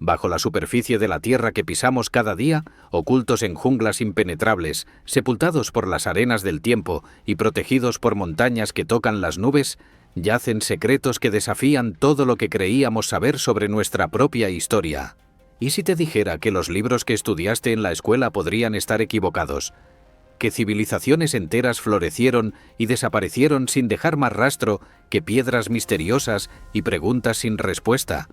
Bajo la superficie de la tierra que pisamos cada día, ocultos en junglas impenetrables, sepultados por las arenas del tiempo y protegidos por montañas que tocan las nubes, yacen secretos que desafían todo lo que creíamos saber sobre nuestra propia historia. ¿Y si te dijera que los libros que estudiaste en la escuela podrían estar equivocados? Que civilizaciones enteras florecieron y desaparecieron sin dejar más rastro que piedras misteriosas y preguntas sin respuesta.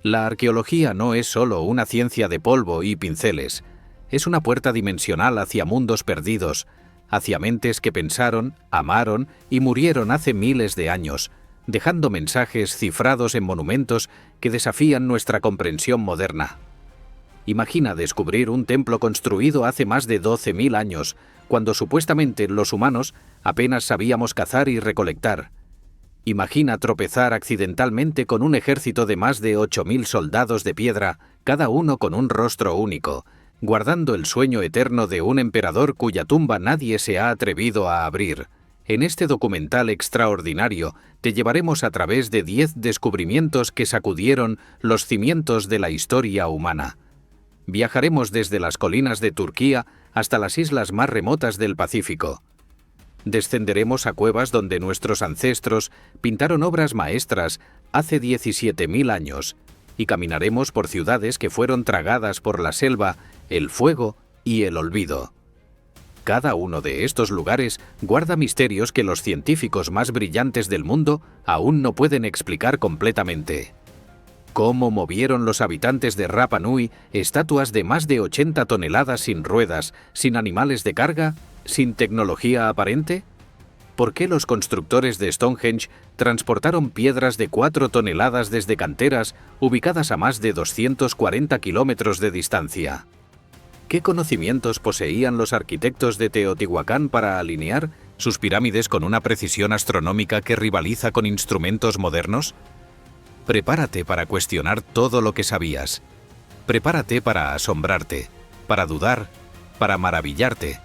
La arqueología no es solo una ciencia de polvo y pinceles, es una puerta dimensional hacia mundos perdidos, hacia mentes que pensaron, amaron y murieron hace miles de años, dejando mensajes cifrados en monumentos que desafían nuestra comprensión moderna. Imagina descubrir un templo construido hace más de 12.000 años, cuando supuestamente los humanos apenas sabíamos cazar y recolectar. Imagina tropezar accidentalmente con un ejército de más de 8.000 soldados de piedra, cada uno con un rostro único, guardando el sueño eterno de un emperador cuya tumba nadie se ha atrevido a abrir. En este documental extraordinario te llevaremos a través de 10 descubrimientos que sacudieron los cimientos de la historia humana. Viajaremos desde las colinas de Turquía hasta las islas más remotas del Pacífico. Descenderemos a cuevas donde nuestros ancestros pintaron obras maestras hace 17.000 años y caminaremos por ciudades que fueron tragadas por la selva, el fuego y el olvido. Cada uno de estos lugares guarda misterios que los científicos más brillantes del mundo aún no pueden explicar completamente. ¿Cómo movieron los habitantes de Rapa Nui estatuas de más de 80 toneladas sin ruedas, sin animales de carga, sin tecnología aparente? ¿Por qué los constructores de Stonehenge transportaron piedras de 4 toneladas desde canteras ubicadas a más de 240 kilómetros de distancia? ¿Qué conocimientos poseían los arquitectos de Teotihuacán para alinear sus pirámides con una precisión astronómica que rivaliza con instrumentos modernos? Prepárate para cuestionar todo lo que sabías. Prepárate para asombrarte, para dudar, para maravillarte.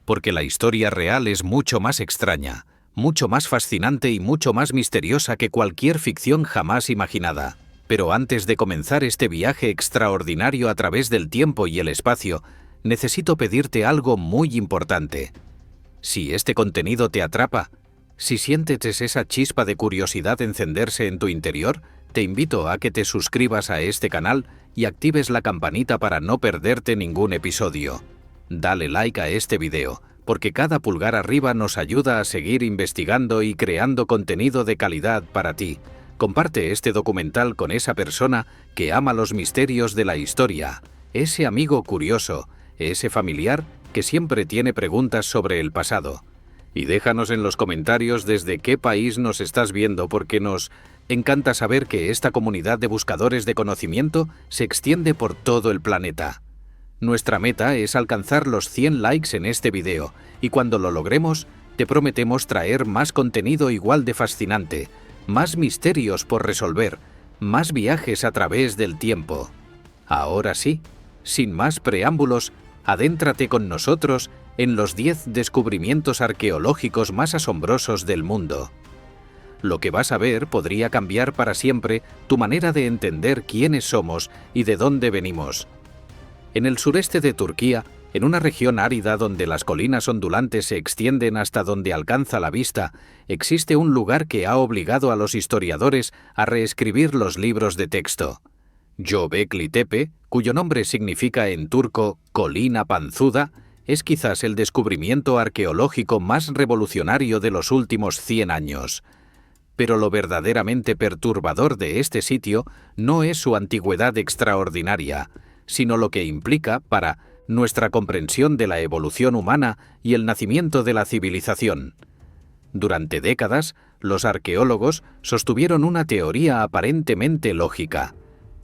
Porque la historia real es mucho más extraña, mucho más fascinante y mucho más misteriosa que cualquier ficción jamás imaginada. Pero antes de comenzar este viaje extraordinario a través del tiempo y el espacio, necesito pedirte algo muy importante. Si este contenido te atrapa, si sientes esa chispa de curiosidad encenderse en tu interior, te invito a que te suscribas a este canal y actives la campanita para no perderte ningún episodio. Dale like a este video, porque cada pulgar arriba nos ayuda a seguir investigando y creando contenido de calidad para ti. Comparte este documental con esa persona que ama los misterios de la historia, ese amigo curioso, ese familiar que siempre tiene preguntas sobre el pasado. Y déjanos en los comentarios desde qué país nos estás viendo, porque nos encanta saber que esta comunidad de buscadores de conocimiento se extiende por todo el planeta. Nuestra meta es alcanzar los 100 likes en este video, y cuando lo logremos, te prometemos traer más contenido igual de fascinante, más misterios por resolver, más viajes a través del tiempo. Ahora sí, sin más preámbulos, adéntrate con nosotros en los 10 descubrimientos arqueológicos más asombrosos del mundo. Lo que vas a ver podría cambiar para siempre tu manera de entender quiénes somos y de dónde venimos. En el sureste de Turquía, en una región árida donde las colinas ondulantes se extienden hasta donde alcanza la vista, existe un lugar que ha obligado a los historiadores a reescribir los libros de texto. Göbekli Tepe, cuyo nombre significa en turco colina panzuda, es quizás el descubrimiento arqueológico más revolucionario de los últimos 100 años. Pero lo verdaderamente perturbador de este sitio no es su antigüedad extraordinaria, sino lo que implica para nuestra comprensión de la evolución humana y el nacimiento de la civilización. Durante décadas, los arqueólogos sostuvieron una teoría aparentemente lógica.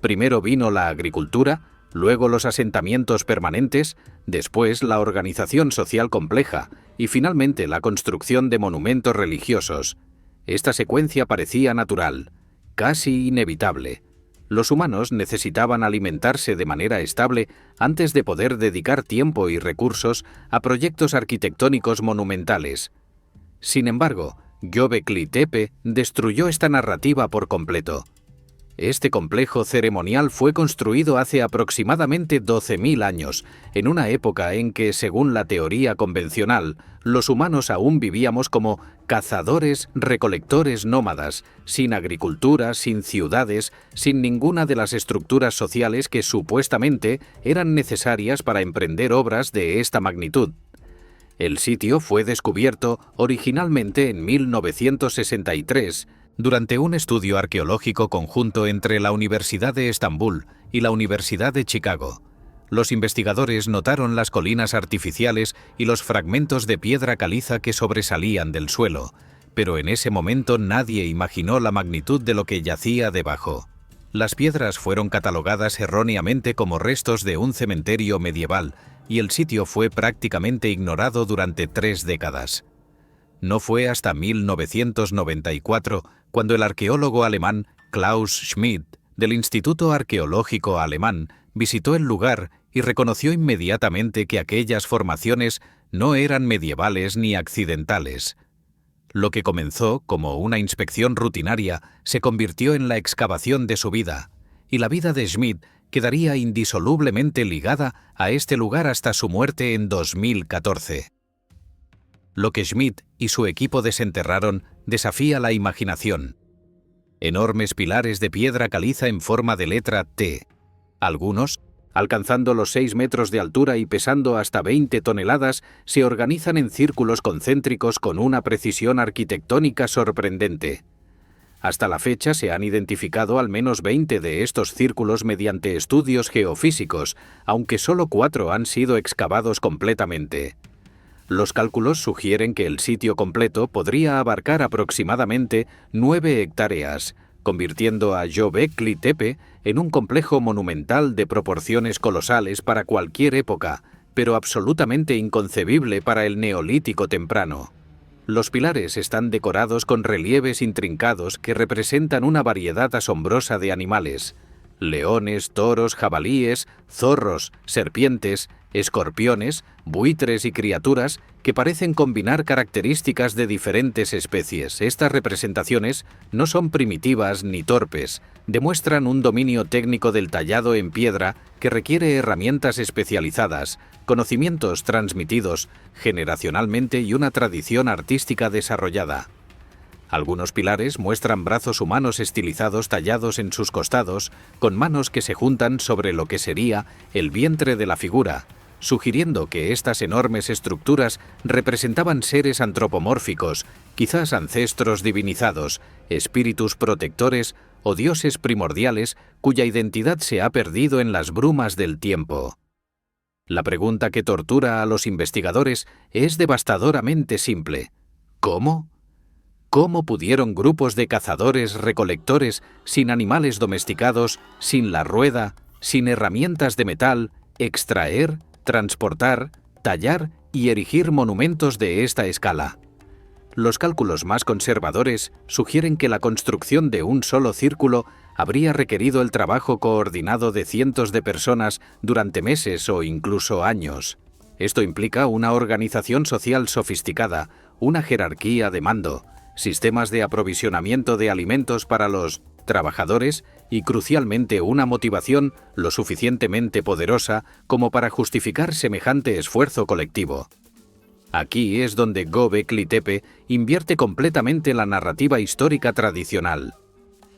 Primero vino la agricultura, luego los asentamientos permanentes, después la organización social compleja y finalmente la construcción de monumentos religiosos. Esta secuencia parecía natural, casi inevitable. Los humanos necesitaban alimentarse de manera estable antes de poder dedicar tiempo y recursos a proyectos arquitectónicos monumentales. Sin embargo, Göbekli Tepe destruyó esta narrativa por completo. Este complejo ceremonial fue construido hace aproximadamente 12.000 años, en una época en que, según la teoría convencional, los humanos aún vivíamos como cazadores-recolectores nómadas, sin agricultura, sin ciudades, sin ninguna de las estructuras sociales que supuestamente eran necesarias para emprender obras de esta magnitud. El sitio fue descubierto originalmente en 1963, durante un estudio arqueológico conjunto entre la Universidad de Estambul y la Universidad de Chicago. Los investigadores notaron las colinas artificiales y los fragmentos de piedra caliza que sobresalían del suelo, pero en ese momento nadie imaginó la magnitud de lo que yacía debajo. Las piedras fueron catalogadas erróneamente como restos de un cementerio medieval y el sitio fue prácticamente ignorado durante 3 décadas. No fue hasta 1994 cuando el arqueólogo alemán Klaus Schmidt, del Instituto Arqueológico Alemán, visitó el lugar y reconoció inmediatamente que aquellas formaciones no eran medievales ni accidentales. Lo que comenzó como una inspección rutinaria se convirtió en la excavación de su vida, y la vida de Schmidt quedaría indisolublemente ligada a este lugar hasta su muerte en 2014. Lo que Schmidt y su equipo desenterraron desafía la imaginación. Enormes pilares de piedra caliza en forma de letra T. Algunos, alcanzando los 6 metros de altura y pesando hasta 20 toneladas, se organizan en círculos concéntricos con una precisión arquitectónica sorprendente. Hasta la fecha se han identificado al menos 20 de estos círculos mediante estudios geofísicos, aunque solo 4 han sido excavados completamente. Los cálculos sugieren que el sitio completo podría abarcar aproximadamente 9 hectáreas, convirtiendo a Göbekli Tepe en un complejo monumental de proporciones colosales para cualquier época, pero absolutamente inconcebible para el Neolítico temprano. Los pilares están decorados con relieves intrincados que representan una variedad asombrosa de animales: leones, toros, jabalíes, zorros, serpientes, escorpiones, buitres y criaturas que parecen combinar características de diferentes especies. Estas representaciones no son primitivas ni torpes, demuestran un dominio técnico del tallado en piedra que requiere herramientas especializadas, conocimientos transmitidos generacionalmente y una tradición artística desarrollada. Algunos pilares muestran brazos humanos estilizados tallados en sus costados, con manos que se juntan sobre lo que sería el vientre de la figura, sugiriendo que estas enormes estructuras representaban seres antropomórficos, quizás ancestros divinizados, espíritus protectores o dioses primordiales cuya identidad se ha perdido en las brumas del tiempo. La pregunta que tortura a los investigadores es devastadoramente simple. ¿Cómo? ¿Cómo pudieron grupos de cazadores-recolectores, sin animales domesticados, sin la rueda, sin herramientas de metal, extraer, transportar, tallar y erigir monumentos de esta escala? Los cálculos más conservadores sugieren que la construcción de un solo círculo habría requerido el trabajo coordinado de cientos de personas durante meses o incluso años. Esto implica una organización social sofisticada, una jerarquía de mando, sistemas de aprovisionamiento de alimentos para los trabajadores y, crucialmente, una motivación lo suficientemente poderosa como para justificar semejante esfuerzo colectivo. Aquí es donde Göbekli Tepe invierte completamente la narrativa histórica tradicional.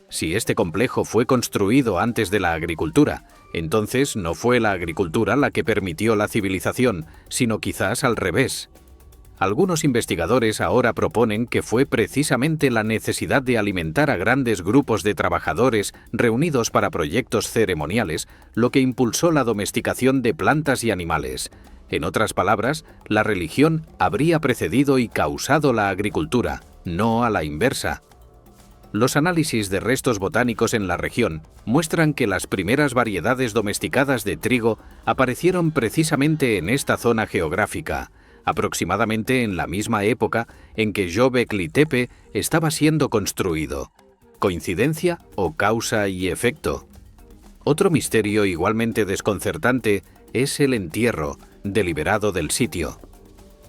Si este complejo fue construido antes de la agricultura, entonces no fue la agricultura la que permitió la civilización, sino quizás al revés. Algunos investigadores ahora proponen que fue precisamente la necesidad de alimentar a grandes grupos de trabajadores reunidos para proyectos ceremoniales lo que impulsó la domesticación de plantas y animales. En otras palabras, la religión habría precedido y causado la agricultura, no a la inversa. Los análisis de restos botánicos en la región muestran que las primeras variedades domesticadas de trigo aparecieron precisamente en esta zona geográfica, aproximadamente en la misma época en que Göbekli Tepe estaba siendo construido. ¿Coincidencia o causa y efecto? Otro misterio igualmente desconcertante es el entierro deliberado del sitio.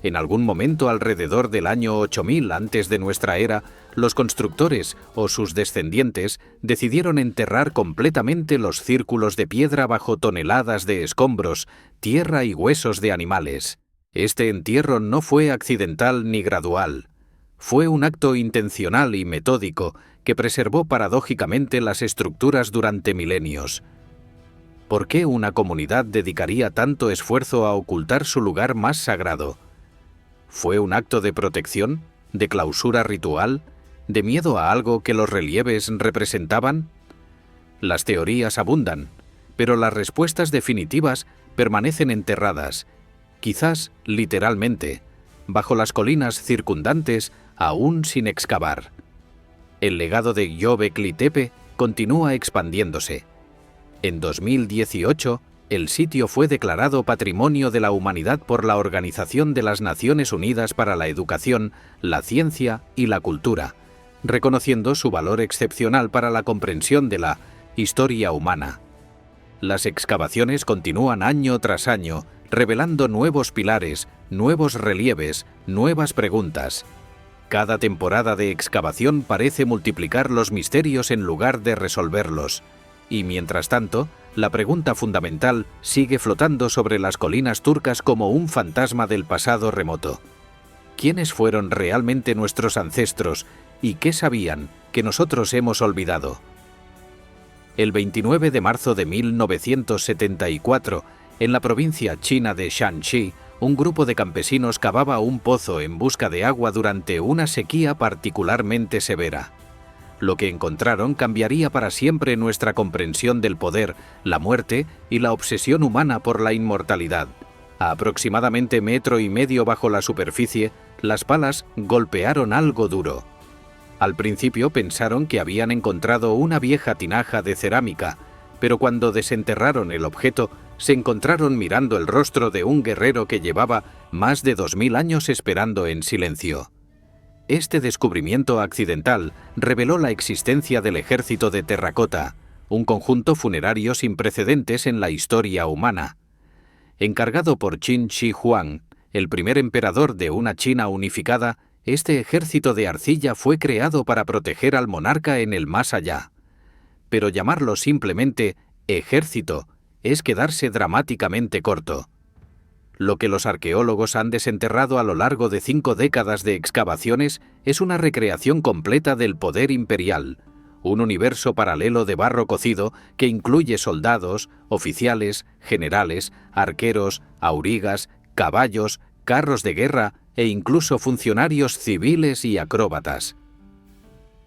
En algún momento alrededor del año 8000 antes de nuestra era, los constructores o sus descendientes decidieron enterrar completamente los círculos de piedra bajo toneladas de escombros, tierra y huesos de animales. Este entierro no fue accidental ni gradual. Fue un acto intencional y metódico que preservó paradójicamente las estructuras durante milenios. ¿Por qué una comunidad dedicaría tanto esfuerzo a ocultar su lugar más sagrado? ¿Fue un acto de protección, de clausura ritual, de miedo a algo que los relieves representaban? Las teorías abundan, pero las respuestas definitivas permanecen enterradas, quizás literalmente, bajo las colinas circundantes, aún sin excavar. El legado de Göbekli Tepe continúa expandiéndose. En 2018, el sitio fue declarado Patrimonio de la Humanidad por la Organización de las Naciones Unidas para la Educación, la Ciencia y la Cultura, reconociendo su valor excepcional para la comprensión de la historia humana. Las excavaciones continúan año tras año, revelando nuevos pilares, nuevos relieves, nuevas preguntas. Cada temporada de excavación parece multiplicar los misterios en lugar de resolverlos. Y mientras tanto, la pregunta fundamental sigue flotando sobre las colinas turcas como un fantasma del pasado remoto. ¿Quiénes fueron realmente nuestros ancestros y qué sabían que nosotros hemos olvidado? El 29 de marzo de 1974, en la provincia china de Shanxi, un grupo de campesinos cavaba un pozo en busca de agua durante una sequía particularmente severa. Lo que encontraron cambiaría para siempre nuestra comprensión del poder, la muerte y la obsesión humana por la inmortalidad. A aproximadamente 1,5 metros bajo la superficie, las palas golpearon algo duro. Al principio pensaron que habían encontrado una vieja tinaja de cerámica, pero cuando desenterraron el objeto, se encontraron mirando el rostro de un guerrero que llevaba más de 2000 años esperando en silencio. Este descubrimiento accidental reveló la existencia del ejército de terracota, un conjunto funerario sin precedentes en la historia humana. Encargado por Qin Shi Huang, el primer emperador de una China unificada, este ejército de arcilla fue creado para proteger al monarca en el más allá. Pero llamarlo simplemente ejército es quedarse dramáticamente corto. Lo que los arqueólogos han desenterrado a lo largo de 5 décadas de excavaciones es una recreación completa del poder imperial, un universo paralelo de barro cocido que incluye soldados, oficiales, generales, arqueros, aurigas, caballos, carros de guerra e incluso funcionarios civiles y acróbatas.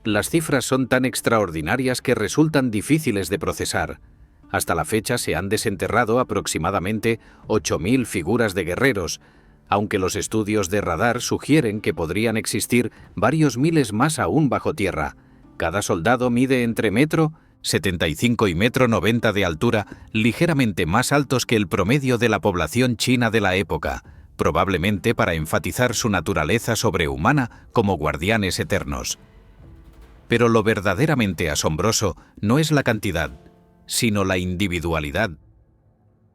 Las cifras son tan extraordinarias que resultan difíciles de procesar. Hasta la fecha se han desenterrado aproximadamente 8000 figuras de guerreros, aunque los estudios de radar sugieren que podrían existir varios miles más aún bajo tierra. Cada soldado mide entre 1,75 m y 1,90 m de altura, ligeramente más altos que el promedio de la población china de la época, probablemente para enfatizar su naturaleza sobrehumana como guardianes eternos. Pero lo verdaderamente asombroso no es la cantidad, sino la individualidad.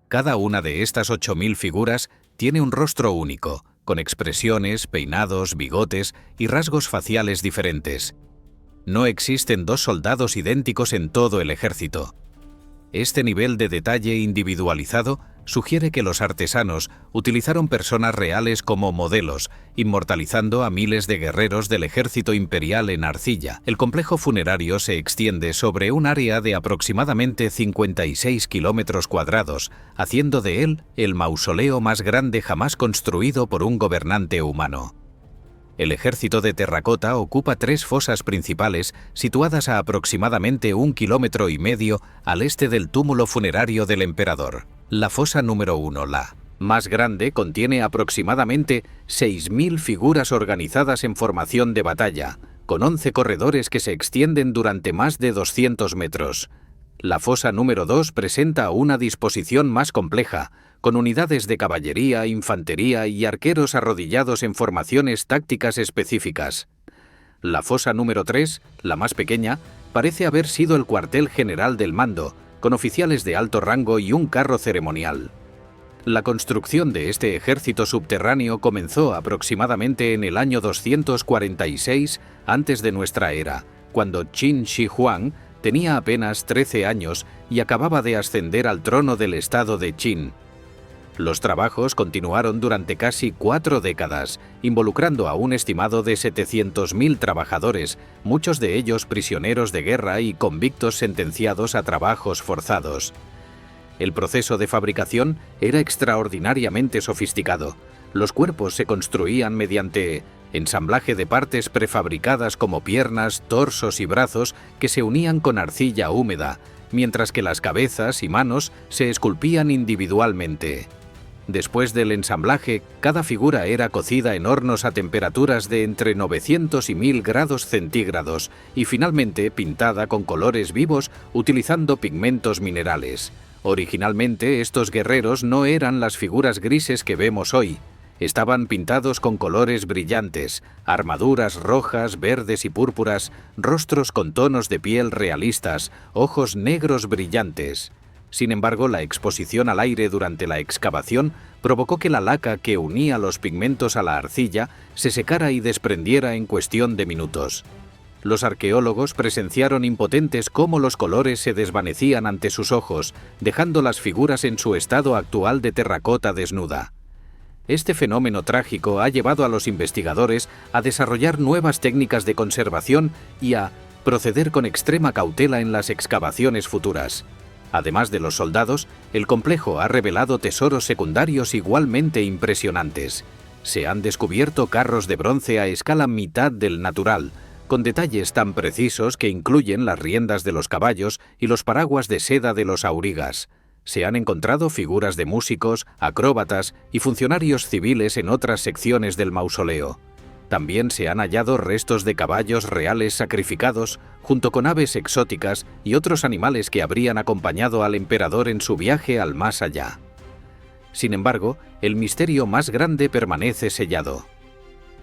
Cada una de estas 8000 figuras tiene un rostro único, con expresiones, peinados, bigotes y rasgos faciales diferentes. No existen 2 soldados idénticos en todo el ejército. Este nivel de detalle individualizado sugiere que los artesanos utilizaron personas reales como modelos, inmortalizando a miles de guerreros del ejército imperial en arcilla. El complejo funerario se extiende sobre un área de aproximadamente 56 kilómetros cuadrados, haciendo de él el mausoleo más grande jamás construido por un gobernante humano. El ejército de terracota ocupa 3 fosas principales situadas a aproximadamente 1,5 kilómetros al este del túmulo funerario del emperador. La fosa número 1, la más grande, contiene aproximadamente 6000 figuras organizadas en formación de batalla, con 11 corredores que se extienden durante más de 200 metros. La fosa número 2 presenta una disposición más compleja, con unidades de caballería, infantería y arqueros arrodillados en formaciones tácticas específicas. La fosa número 3, la más pequeña, parece haber sido el cuartel general del mando, con oficiales de alto rango y un carro ceremonial. La construcción de este ejército subterráneo comenzó aproximadamente en el año 246 antes de nuestra era, cuando Qin Shi Huang tenía apenas 13 años y acababa de ascender al trono del estado de Qin. Los trabajos continuaron durante casi 4 décadas, involucrando a un estimado de 700.000 trabajadores, muchos de ellos prisioneros de guerra y convictos sentenciados a trabajos forzados. El proceso de fabricación era extraordinariamente sofisticado. Los cuerpos se construían mediante ensamblaje de partes prefabricadas como piernas, torsos y brazos que se unían con arcilla húmeda, mientras que las cabezas y manos se esculpían individualmente. Después del ensamblaje, cada figura era cocida en hornos a temperaturas de entre 900 y 1000 grados centígrados y finalmente pintada con colores vivos utilizando pigmentos minerales. Originalmente, estos guerreros no eran las figuras grises que vemos hoy. Estaban pintados con colores brillantes, armaduras rojas, verdes y púrpuras, rostros con tonos de piel realistas, ojos negros brillantes. Sin embargo, la exposición al aire durante la excavación provocó que la laca que unía los pigmentos a la arcilla se secara y desprendiera en cuestión de minutos. Los arqueólogos presenciaron impotentes cómo los colores se desvanecían ante sus ojos, dejando las figuras en su estado actual de terracota desnuda. Este fenómeno trágico ha llevado a los investigadores a desarrollar nuevas técnicas de conservación y a proceder con extrema cautela en las excavaciones futuras. Además de los soldados, el complejo ha revelado tesoros secundarios igualmente impresionantes. Se han descubierto carros de bronce a escala mitad del natural, con detalles tan precisos que incluyen las riendas de los caballos y los paraguas de seda de los aurigas. Se han encontrado figuras de músicos, acróbatas y funcionarios civiles en otras secciones del mausoleo. También se han hallado restos de caballos reales sacrificados, junto con aves exóticas y otros animales que habrían acompañado al emperador en su viaje al más allá. Sin embargo, el misterio más grande permanece sellado.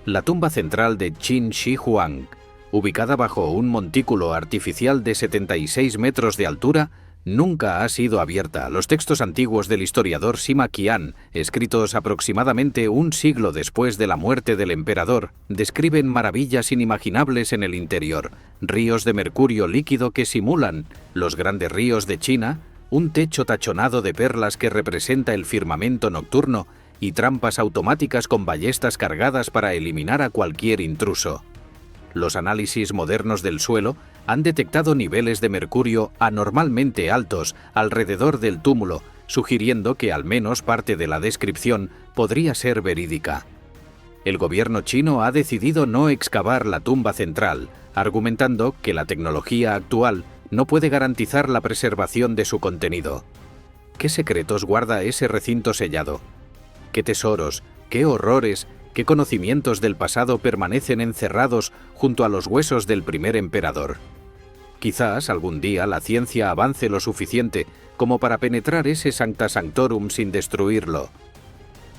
La tumba central de Qin Shi Huang, ubicada bajo un montículo artificial de 76 metros de altura, nunca ha sido abierta. Los textos antiguos del historiador Sima Qian, escritos aproximadamente un siglo después de la muerte del emperador, describen maravillas inimaginables en el interior, ríos de mercurio líquido que simulan los grandes ríos de China, un techo tachonado de perlas que representa el firmamento nocturno y trampas automáticas con ballestas cargadas para eliminar a cualquier intruso. Los análisis modernos del suelo han detectado niveles de mercurio anormalmente altos alrededor del túmulo, sugiriendo que al menos parte de la descripción podría ser verídica. El gobierno chino ha decidido no excavar la tumba central, argumentando que la tecnología actual no puede garantizar la preservación de su contenido. ¿Qué secretos guarda ese recinto sellado? ¿Qué tesoros, qué horrores, qué conocimientos del pasado permanecen encerrados junto a los huesos del primer emperador? Quizás algún día la ciencia avance lo suficiente como para penetrar ese Sancta Sanctorum sin destruirlo.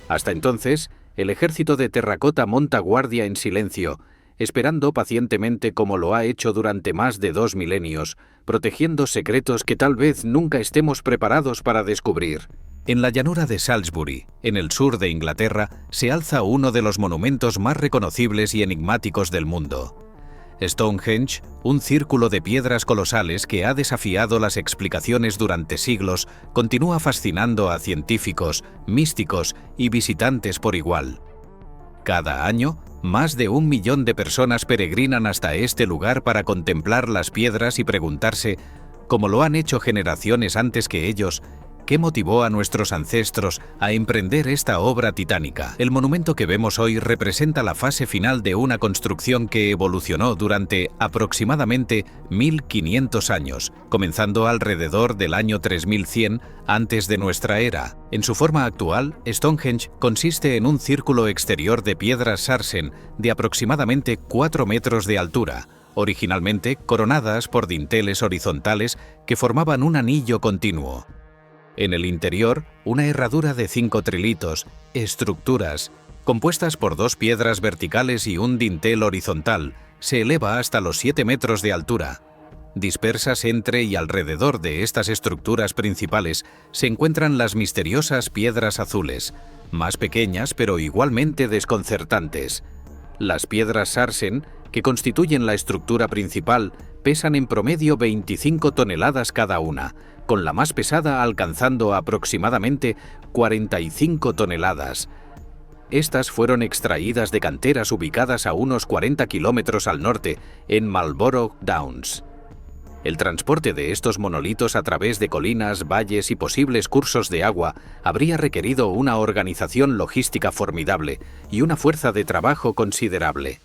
Hasta entonces, el ejército de terracota monta guardia en silencio, esperando pacientemente como lo ha hecho durante más de 2 milenios, protegiendo secretos que tal vez nunca estemos preparados para descubrir. En la llanura de Salisbury, en el sur de Inglaterra, se alza uno de los monumentos más reconocibles y enigmáticos del mundo. Stonehenge, un círculo de piedras colosales que ha desafiado las explicaciones durante siglos, continúa fascinando a científicos, místicos y visitantes por igual. Cada año, más de 1 millón de personas peregrinan hasta este lugar para contemplar las piedras y preguntarse, como lo han hecho generaciones antes que ellos, ¿qué motivó a nuestros ancestros a emprender esta obra titánica? El monumento que vemos hoy representa la fase final de una construcción que evolucionó durante aproximadamente 1500 años, comenzando alrededor del año 3100 antes de nuestra era. En su forma actual, Stonehenge consiste en un círculo exterior de piedras sarsen de aproximadamente 4 metros de altura, originalmente coronadas por dinteles horizontales que formaban un anillo continuo. En el interior, una herradura de 5 trilitos, estructuras, compuestas por 2 piedras verticales y un dintel horizontal, se eleva hasta los 7 metros de altura. Dispersas entre y alrededor de estas estructuras principales se encuentran las misteriosas piedras azules, más pequeñas pero igualmente desconcertantes. Las piedras Sarsen, que constituyen la estructura principal, pesan en promedio 25 toneladas cada una, con la más pesada alcanzando aproximadamente 45 toneladas. Estas fueron extraídas de canteras ubicadas a unos 40 kilómetros al norte, en Marlborough Downs. El transporte de estos monolitos a través de colinas, valles y posibles cursos de agua habría requerido una organización logística formidable y una fuerza de trabajo considerable.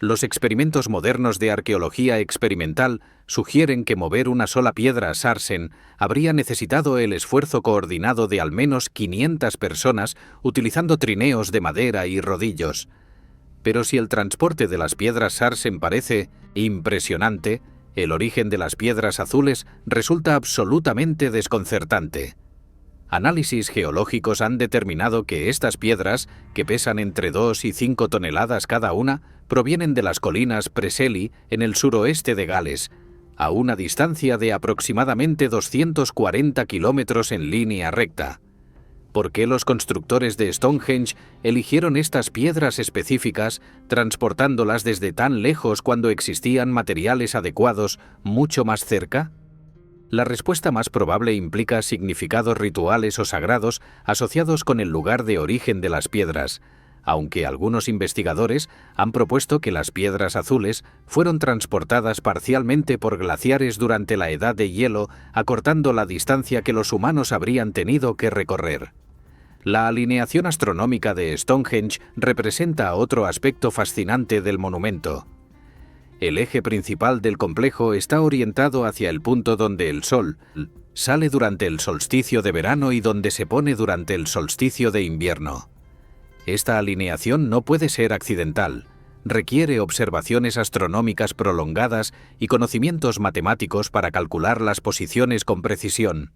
Los experimentos modernos de arqueología experimental sugieren que mover una sola piedra Sarsen habría necesitado el esfuerzo coordinado de al menos 500 personas utilizando trineos de madera y rodillos. Pero si el transporte de las piedras Sarsen parece impresionante, el origen de las piedras azules resulta absolutamente desconcertante. Análisis geológicos han determinado que estas piedras, que pesan entre 2 y 5 toneladas cada una, provienen de las colinas Preseli en el suroeste de Gales, a una distancia de aproximadamente 240 kilómetros en línea recta. ¿Por qué los constructores de Stonehenge eligieron estas piedras específicas, transportándolas desde tan lejos cuando existían materiales adecuados mucho más cerca? La respuesta más probable implica significados rituales o sagrados asociados con el lugar de origen de las piedras, aunque algunos investigadores han propuesto que las piedras azules fueron transportadas parcialmente por glaciares durante la Edad de Hielo, acortando la distancia que los humanos habrían tenido que recorrer. La alineación astronómica de Stonehenge representa otro aspecto fascinante del monumento. El eje principal del complejo está orientado hacia el punto donde el sol sale durante el solsticio de verano y donde se pone durante el solsticio de invierno. Esta alineación no puede ser accidental, requiere observaciones astronómicas prolongadas y conocimientos matemáticos para calcular las posiciones con precisión.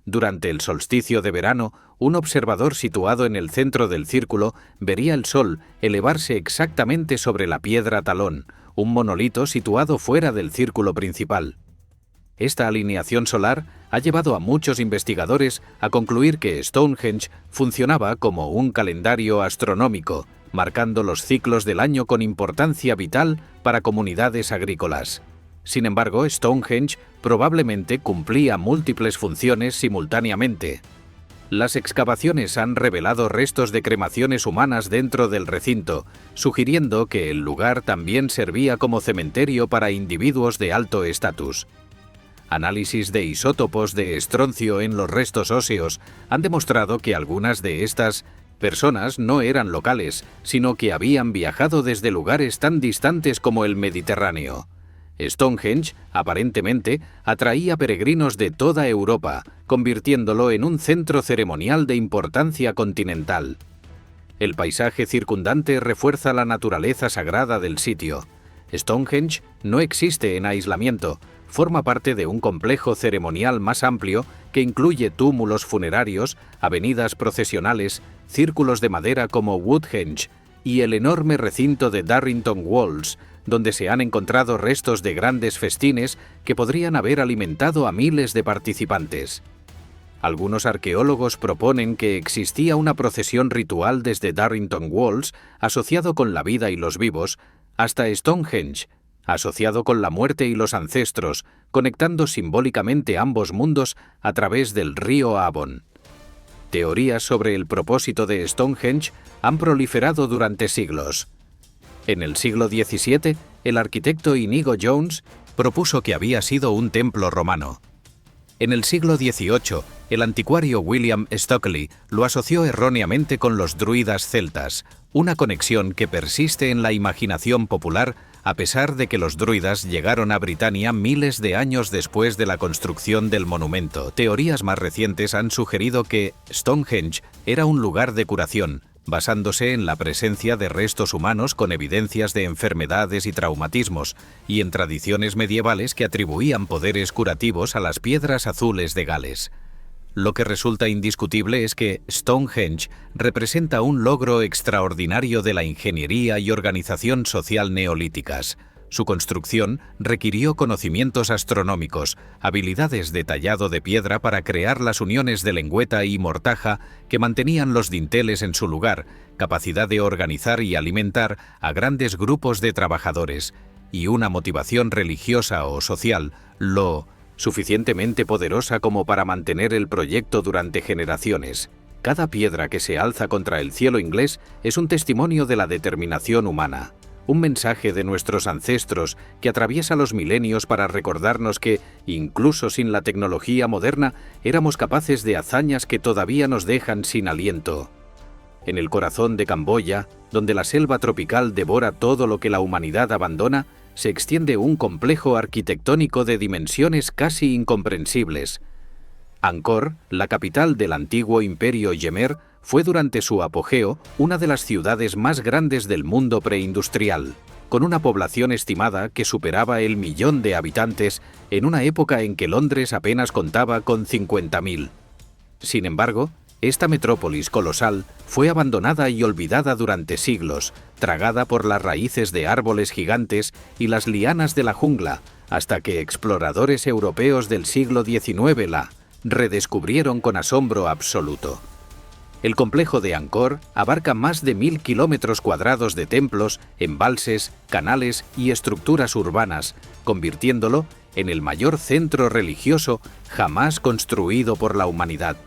Durante el solsticio de verano, un observador situado en el centro del círculo vería el sol elevarse exactamente sobre la piedra talón, un monolito situado fuera del círculo principal. Esta alineación solar ha llevado a muchos investigadores a concluir que Stonehenge funcionaba como un calendario astronómico, marcando los ciclos del año con importancia vital para comunidades agrícolas. Sin embargo, Stonehenge probablemente cumplía múltiples funciones simultáneamente. Las excavaciones han revelado restos de cremaciones humanas dentro del recinto, sugiriendo que el lugar también servía como cementerio para individuos de alto estatus. Análisis de isótopos de estroncio en los restos óseos han demostrado que algunas de estas personas no eran locales, sino que habían viajado desde lugares tan distantes como el Mediterráneo. Stonehenge, aparentemente, atraía peregrinos de toda Europa, convirtiéndolo en un centro ceremonial de importancia continental. El paisaje circundante refuerza la naturaleza sagrada del sitio. Stonehenge no existe en aislamiento, forma parte de un complejo ceremonial más amplio que incluye túmulos funerarios, avenidas procesionales, círculos de madera como Woodhenge y el enorme recinto de Darrington Walls, donde se han encontrado restos de grandes festines que podrían haber alimentado a miles de participantes. Algunos arqueólogos proponen que existía una procesión ritual desde Darrington Walls, asociado con la vida y los vivos, hasta Stonehenge, asociado con la muerte y los ancestros, conectando simbólicamente ambos mundos a través del río Avon. Teorías sobre el propósito de Stonehenge han proliferado durante siglos. En el siglo XVII, el arquitecto Inigo Jones propuso que había sido un templo romano. En el siglo XVIII, el anticuario William Stockley lo asoció erróneamente con los druidas celtas, una conexión que persiste en la imaginación popular a pesar de que los druidas llegaron a Britania miles de años después de la construcción del monumento. Teorías más recientes han sugerido que Stonehenge era un lugar de curación, basándose en la presencia de restos humanos con evidencias de enfermedades y traumatismos, y en tradiciones medievales que atribuían poderes curativos a las piedras azules de Gales. Lo que resulta indiscutible es que Stonehenge representa un logro extraordinario de la ingeniería y organización social neolíticas, Su construcción requirió conocimientos astronómicos, habilidades de tallado de piedra para crear las uniones de lengüeta y mortaja que mantenían los dinteles en su lugar, capacidad de organizar y alimentar a grandes grupos de trabajadores, y una motivación religiosa o social lo suficientemente poderosa como para mantener el proyecto durante generaciones. Cada piedra que se alza contra el cielo inglés es un testimonio de la determinación humana, un mensaje de nuestros ancestros que atraviesa los milenios para recordarnos que, incluso sin la tecnología moderna, éramos capaces de hazañas que todavía nos dejan sin aliento. En el corazón de Camboya, donde la selva tropical devora todo lo que la humanidad abandona, se extiende un complejo arquitectónico de dimensiones casi incomprensibles. Angkor, la capital del antiguo imperio Yemer, fue durante su apogeo una de las ciudades más grandes del mundo preindustrial, con una población estimada que superaba el 1.000.000 de habitantes en una época en que Londres apenas contaba con 50.000. Sin embargo, esta metrópolis colosal fue abandonada y olvidada durante siglos, tragada por las raíces de árboles gigantes y las lianas de la jungla, hasta que exploradores europeos del siglo XIX la redescubrieron con asombro absoluto. El complejo de Angkor abarca más de 1.000 kilómetros cuadrados de templos, embalses, canales y estructuras urbanas, convirtiéndolo en el mayor centro religioso jamás construido por la humanidad.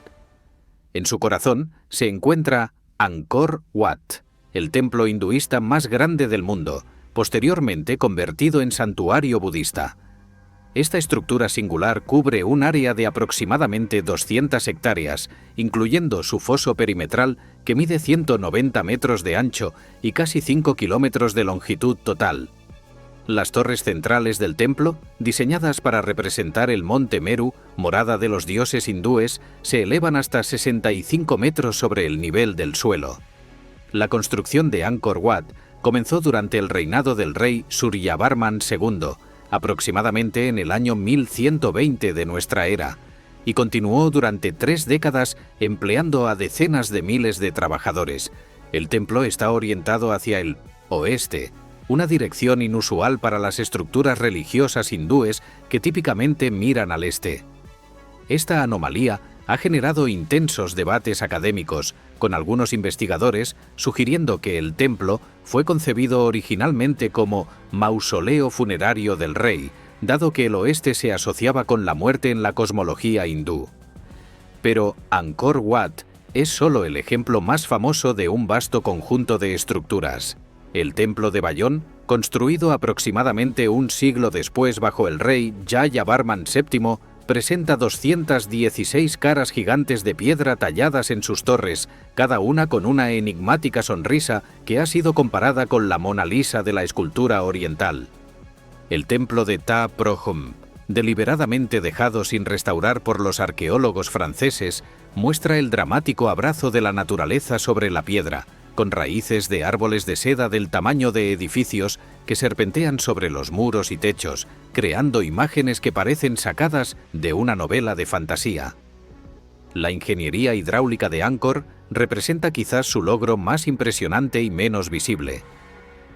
En su corazón se encuentra Angkor Wat, el templo hinduista más grande del mundo, posteriormente convertido en santuario budista. Esta estructura singular cubre un área de aproximadamente 200 hectáreas, incluyendo su foso perimetral que mide 190 metros de ancho y casi 5 kilómetros de longitud total. Las torres centrales del templo, diseñadas para representar el monte Meru, morada de los dioses hindúes, se elevan hasta 65 metros sobre el nivel del suelo. La construcción de Angkor Wat comenzó durante el reinado del rey Suryavarman II, aproximadamente en el año 1120 de nuestra era, y continuó durante 3 décadas empleando a decenas de miles de trabajadores. El templo está orientado hacia el oeste, una dirección inusual para las estructuras religiosas hindúes que típicamente miran al este. Esta anomalía ha generado intensos debates académicos, con algunos investigadores sugiriendo que el templo fue concebido originalmente como mausoleo funerario del rey, dado que el oeste se asociaba con la muerte en la cosmología hindú. Pero Angkor Wat es solo el ejemplo más famoso de un vasto conjunto de estructuras. El templo de Bayón, construido aproximadamente un siglo después bajo el rey Jayavarman VII, presenta 216 caras gigantes de piedra talladas en sus torres, cada una con una enigmática sonrisa que ha sido comparada con la Mona Lisa de la escultura oriental. El templo de Ta Prohum, deliberadamente dejado sin restaurar por los arqueólogos franceses, muestra el dramático abrazo de la naturaleza sobre la piedra, con raíces de árboles de seda del tamaño de edificios que serpentean sobre los muros y techos, creando imágenes que parecen sacadas de una novela de fantasía. La ingeniería hidráulica de Angkor representa quizás su logro más impresionante y menos visible.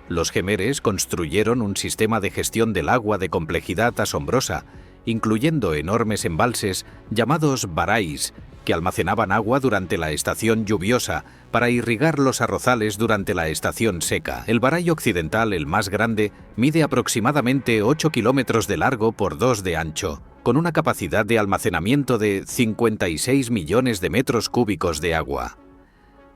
Los jemeres construyeron un sistema de gestión del agua de complejidad asombrosa, incluyendo enormes embalses llamados barais, que almacenaban agua durante la estación lluviosa para irrigar los arrozales durante la estación seca. El baray occidental, el más grande, mide aproximadamente 8 kilómetros de largo por 2 de ancho, con una capacidad de almacenamiento de 56 millones de metros cúbicos de agua.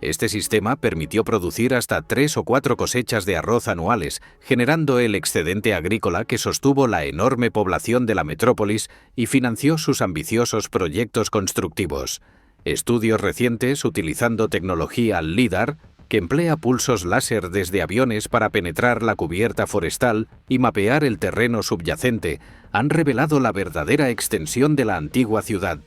Este sistema permitió producir hasta 3 o 4 cosechas de arroz anuales, generando el excedente agrícola que sostuvo la enorme población de la metrópolis y financió sus ambiciosos proyectos constructivos. Estudios recientes utilizando tecnología LIDAR, que emplea pulsos láser desde aviones para penetrar la cubierta forestal y mapear el terreno subyacente, han revelado la verdadera extensión de la antigua ciudad.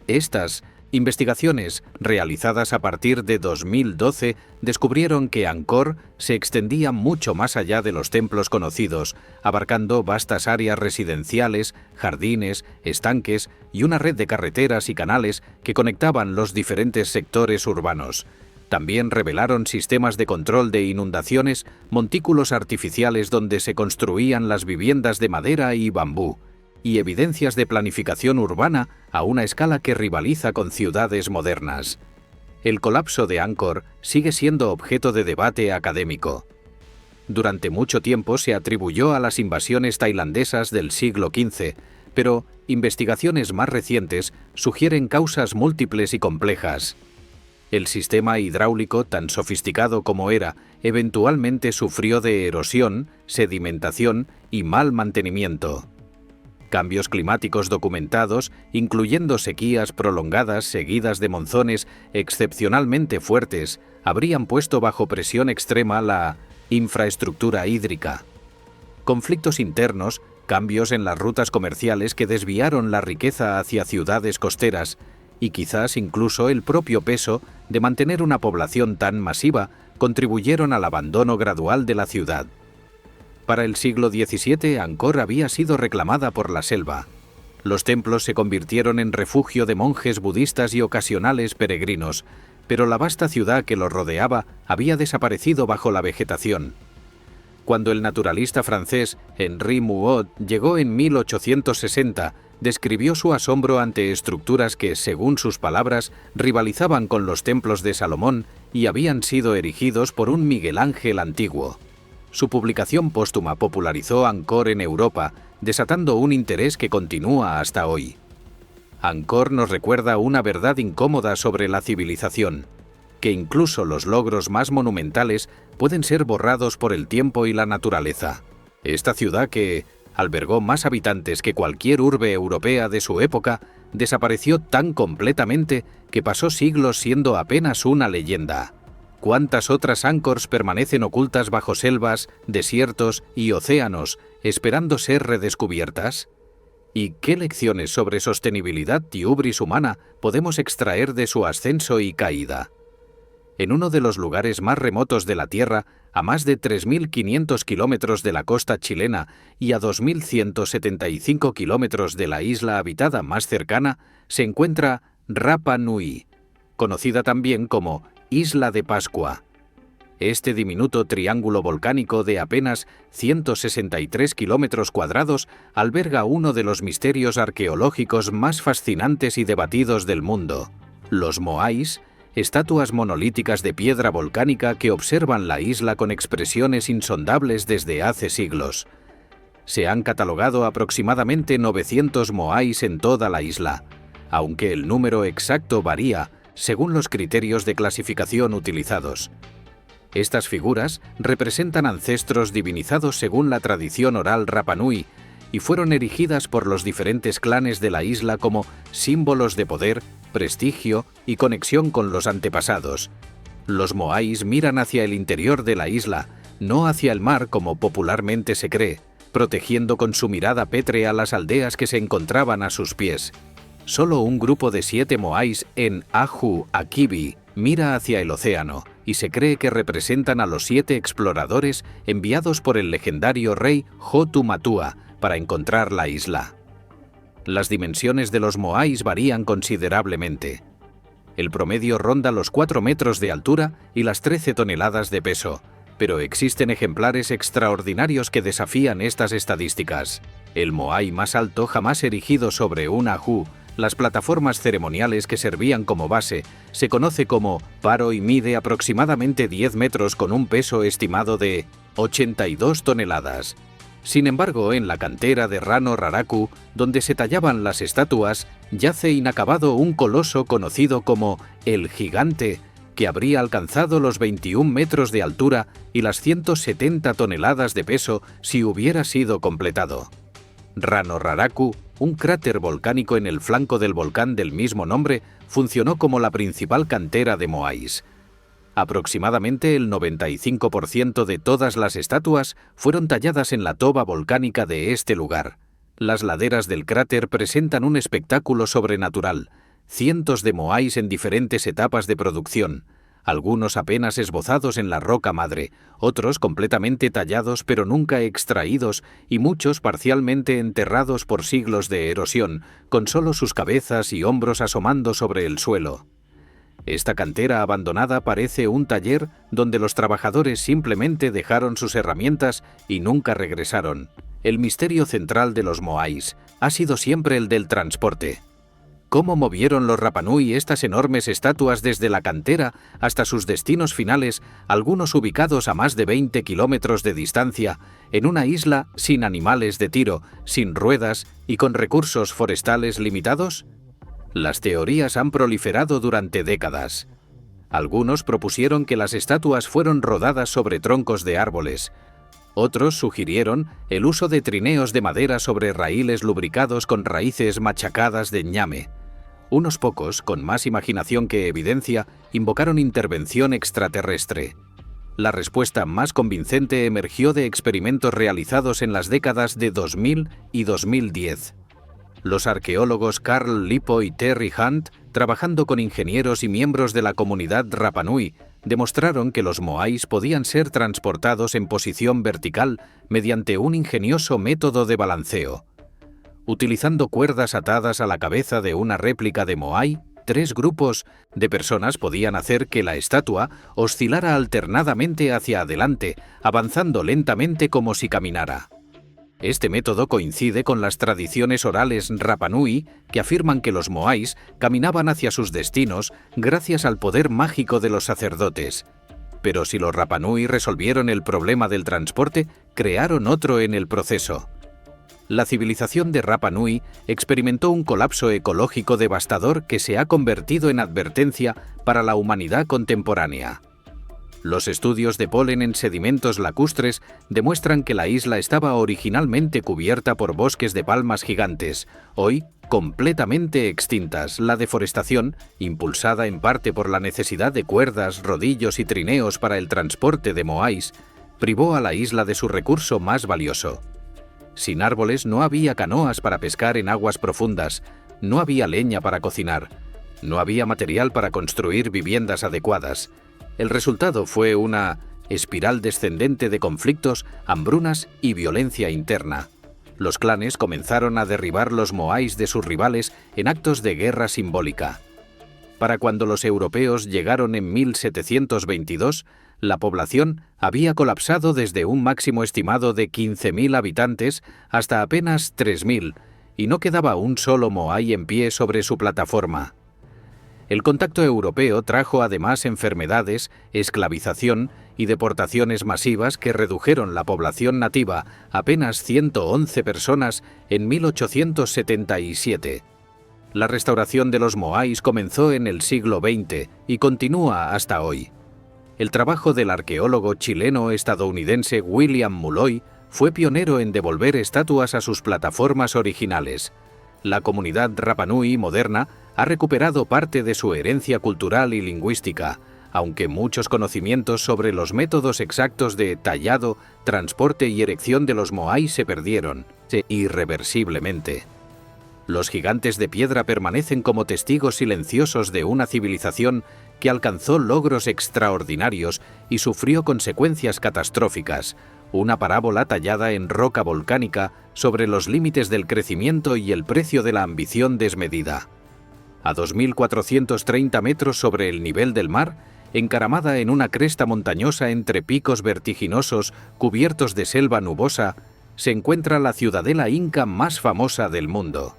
Estas investigaciones, realizadas a partir de 2012, descubrieron que Angkor se extendía mucho más allá de los templos conocidos, abarcando vastas áreas residenciales, jardines, estanques y una red de carreteras y canales que conectaban los diferentes sectores urbanos. También revelaron sistemas de control de inundaciones, montículos artificiales donde se construían las viviendas de madera y bambú, y evidencias de planificación urbana a una escala que rivaliza con ciudades modernas. El colapso de Angkor sigue siendo objeto de debate académico. Durante mucho tiempo se atribuyó a las invasiones tailandesas del siglo XV, pero investigaciones más recientes sugieren causas múltiples y complejas. El sistema hidráulico, tan sofisticado como era, eventualmente sufrió de erosión, sedimentación y mal mantenimiento. Cambios climáticos documentados, incluyendo sequías prolongadas seguidas de monzones excepcionalmente fuertes, habrían puesto bajo presión extrema la infraestructura hídrica. Conflictos internos, cambios en las rutas comerciales que desviaron la riqueza hacia ciudades costeras, y quizás incluso el propio peso de mantener una población tan masiva contribuyeron al abandono gradual de la ciudad. Para el siglo XVII, Angkor había sido reclamada por la selva. Los templos se convirtieron en refugio de monjes budistas y ocasionales peregrinos, pero la vasta ciudad que los rodeaba había desaparecido bajo la vegetación. Cuando el naturalista francés Henri Mouhot llegó en 1860, describió su asombro ante estructuras que, según sus palabras, rivalizaban con los templos de Salomón y habían sido erigidos por un Miguel Ángel antiguo. Su publicación póstuma popularizó Angkor en Europa, desatando un interés que continúa hasta hoy. Angkor nos recuerda una verdad incómoda sobre la civilización, que incluso los logros más monumentales pueden ser borrados por el tiempo y la naturaleza. Esta ciudad, que albergó más habitantes que cualquier urbe europea de su época, desapareció tan completamente que pasó siglos siendo apenas una leyenda. ¿Cuántas otras Angkors permanecen ocultas bajo selvas, desiertos y océanos, esperando ser redescubiertas? ¿Y qué lecciones sobre sostenibilidad y hubris humana podemos extraer de su ascenso y caída? En uno de los lugares más remotos de la Tierra, a más de 3.500 kilómetros de la costa chilena y a 2.175 kilómetros de la isla habitada más cercana, se encuentra Rapa Nui, conocida también como Isla de Pascua. Este diminuto triángulo volcánico de apenas 163 kilómetros cuadrados alberga uno de los misterios arqueológicos más fascinantes y debatidos del mundo: los moais, estatuas monolíticas de piedra volcánica que observan la isla con expresiones insondables desde hace siglos. Se han catalogado aproximadamente 900 moais en toda la isla, aunque el número exacto varía según los criterios de clasificación utilizados. Estas figuras representan ancestros divinizados según la tradición oral Rapa Nui y fueron erigidas por los diferentes clanes de la isla como símbolos de poder, prestigio y conexión con los antepasados. Los moais miran hacia el interior de la isla, no hacia el mar como popularmente se cree, protegiendo con su mirada pétrea las aldeas que se encontraban a sus pies. Solo un grupo de 7 moais en Ahu Akibi mira hacia el océano, y se cree que representan a los 7 exploradores enviados por el legendario rey Hotumatua para encontrar la isla. Las dimensiones de los moais varían considerablemente. El promedio ronda los 4 metros de altura y las 13 toneladas de peso, pero existen ejemplares extraordinarios que desafían estas estadísticas. El moai más alto jamás erigido sobre un ajú, las plataformas ceremoniales que servían como base, se conoce como paro y mide aproximadamente 10 metros con un peso estimado de 82 toneladas. Sin embargo, en la cantera de Rano Raraku, donde se tallaban las estatuas, yace inacabado un coloso conocido como el Gigante, que habría alcanzado los 21 metros de altura y las 170 toneladas de peso si hubiera sido completado. Rano Raraku, un cráter volcánico en el flanco del volcán del mismo nombre, funcionó como la principal cantera de moais. Aproximadamente el 95% de todas las estatuas fueron talladas en la toba volcánica de este lugar. Las laderas del cráter presentan un espectáculo sobrenatural, cientos de moais en diferentes etapas de producción, algunos apenas esbozados en la roca madre, otros completamente tallados pero nunca extraídos y muchos parcialmente enterrados por siglos de erosión, con solo sus cabezas y hombros asomando sobre el suelo. Esta cantera abandonada parece un taller donde los trabajadores simplemente dejaron sus herramientas y nunca regresaron. El misterio central de los Moais ha sido siempre el del transporte. ¿Cómo movieron los Rapanui estas enormes estatuas desde la cantera hasta sus destinos finales, algunos ubicados a más de 20 kilómetros de distancia, en una isla sin animales de tiro, sin ruedas y con recursos forestales limitados? Las teorías han proliferado durante décadas. Algunos propusieron que las estatuas fueron rodadas sobre troncos de árboles. Otros sugirieron el uso de trineos de madera sobre raíles lubricados con raíces machacadas de ñame. Unos pocos, con más imaginación que evidencia, invocaron intervención extraterrestre. La respuesta más convincente emergió de experimentos realizados en las décadas de 2000 y 2010. Los arqueólogos Carl Lippo y Terry Hunt, trabajando con ingenieros y miembros de la comunidad Rapanui, demostraron que los Moais podían ser transportados en posición vertical mediante un ingenioso método de balanceo. Utilizando cuerdas atadas a la cabeza de una réplica de Moai, 3 grupos de personas podían hacer que la estatua oscilara alternadamente hacia adelante, avanzando lentamente como si caminara. Este método coincide con las tradiciones orales Rapanui que afirman que los Moais caminaban hacia sus destinos gracias al poder mágico de los sacerdotes. Pero si los Rapanui resolvieron el problema del transporte, crearon otro en el proceso. La civilización de Rapanui experimentó un colapso ecológico devastador que se ha convertido en advertencia para la humanidad contemporánea. Los estudios de polen en sedimentos lacustres demuestran que la isla estaba originalmente cubierta por bosques de palmas gigantes, hoy completamente extintas. La deforestación, impulsada en parte por la necesidad de cuerdas, rodillos y trineos para el transporte de Moais, privó a la isla de su recurso más valioso. Sin árboles no había canoas para pescar en aguas profundas, no había leña para cocinar, no había material para construir viviendas adecuadas. El resultado fue una espiral descendente de conflictos, hambrunas y violencia interna. Los clanes comenzaron a derribar los Moais de sus rivales en actos de guerra simbólica. Para cuando los europeos llegaron en 1722, la población había colapsado desde un máximo estimado de 15.000 habitantes hasta apenas 3.000, y no quedaba un solo Moai en pie sobre su plataforma. El contacto europeo trajo además enfermedades, esclavización y deportaciones masivas que redujeron la población nativa a apenas 111 personas en 1877. La restauración de los Moais comenzó en el siglo XX y continúa hasta hoy. El trabajo del arqueólogo chileno-estadounidense William Mulloy fue pionero en devolver estatuas a sus plataformas originales. La comunidad Rapanui moderna ha recuperado parte de su herencia cultural y lingüística, aunque muchos conocimientos sobre los métodos exactos de tallado, transporte y erección de los Moai se perdieron irreversiblemente. Los gigantes de piedra permanecen como testigos silenciosos de una civilización que alcanzó logros extraordinarios y sufrió consecuencias catastróficas, una parábola tallada en roca volcánica sobre los límites del crecimiento y el precio de la ambición desmedida. A 2.430 metros sobre el nivel del mar, encaramada en una cresta montañosa entre picos vertiginosos cubiertos de selva nubosa, se encuentra la ciudadela inca más famosa del mundo.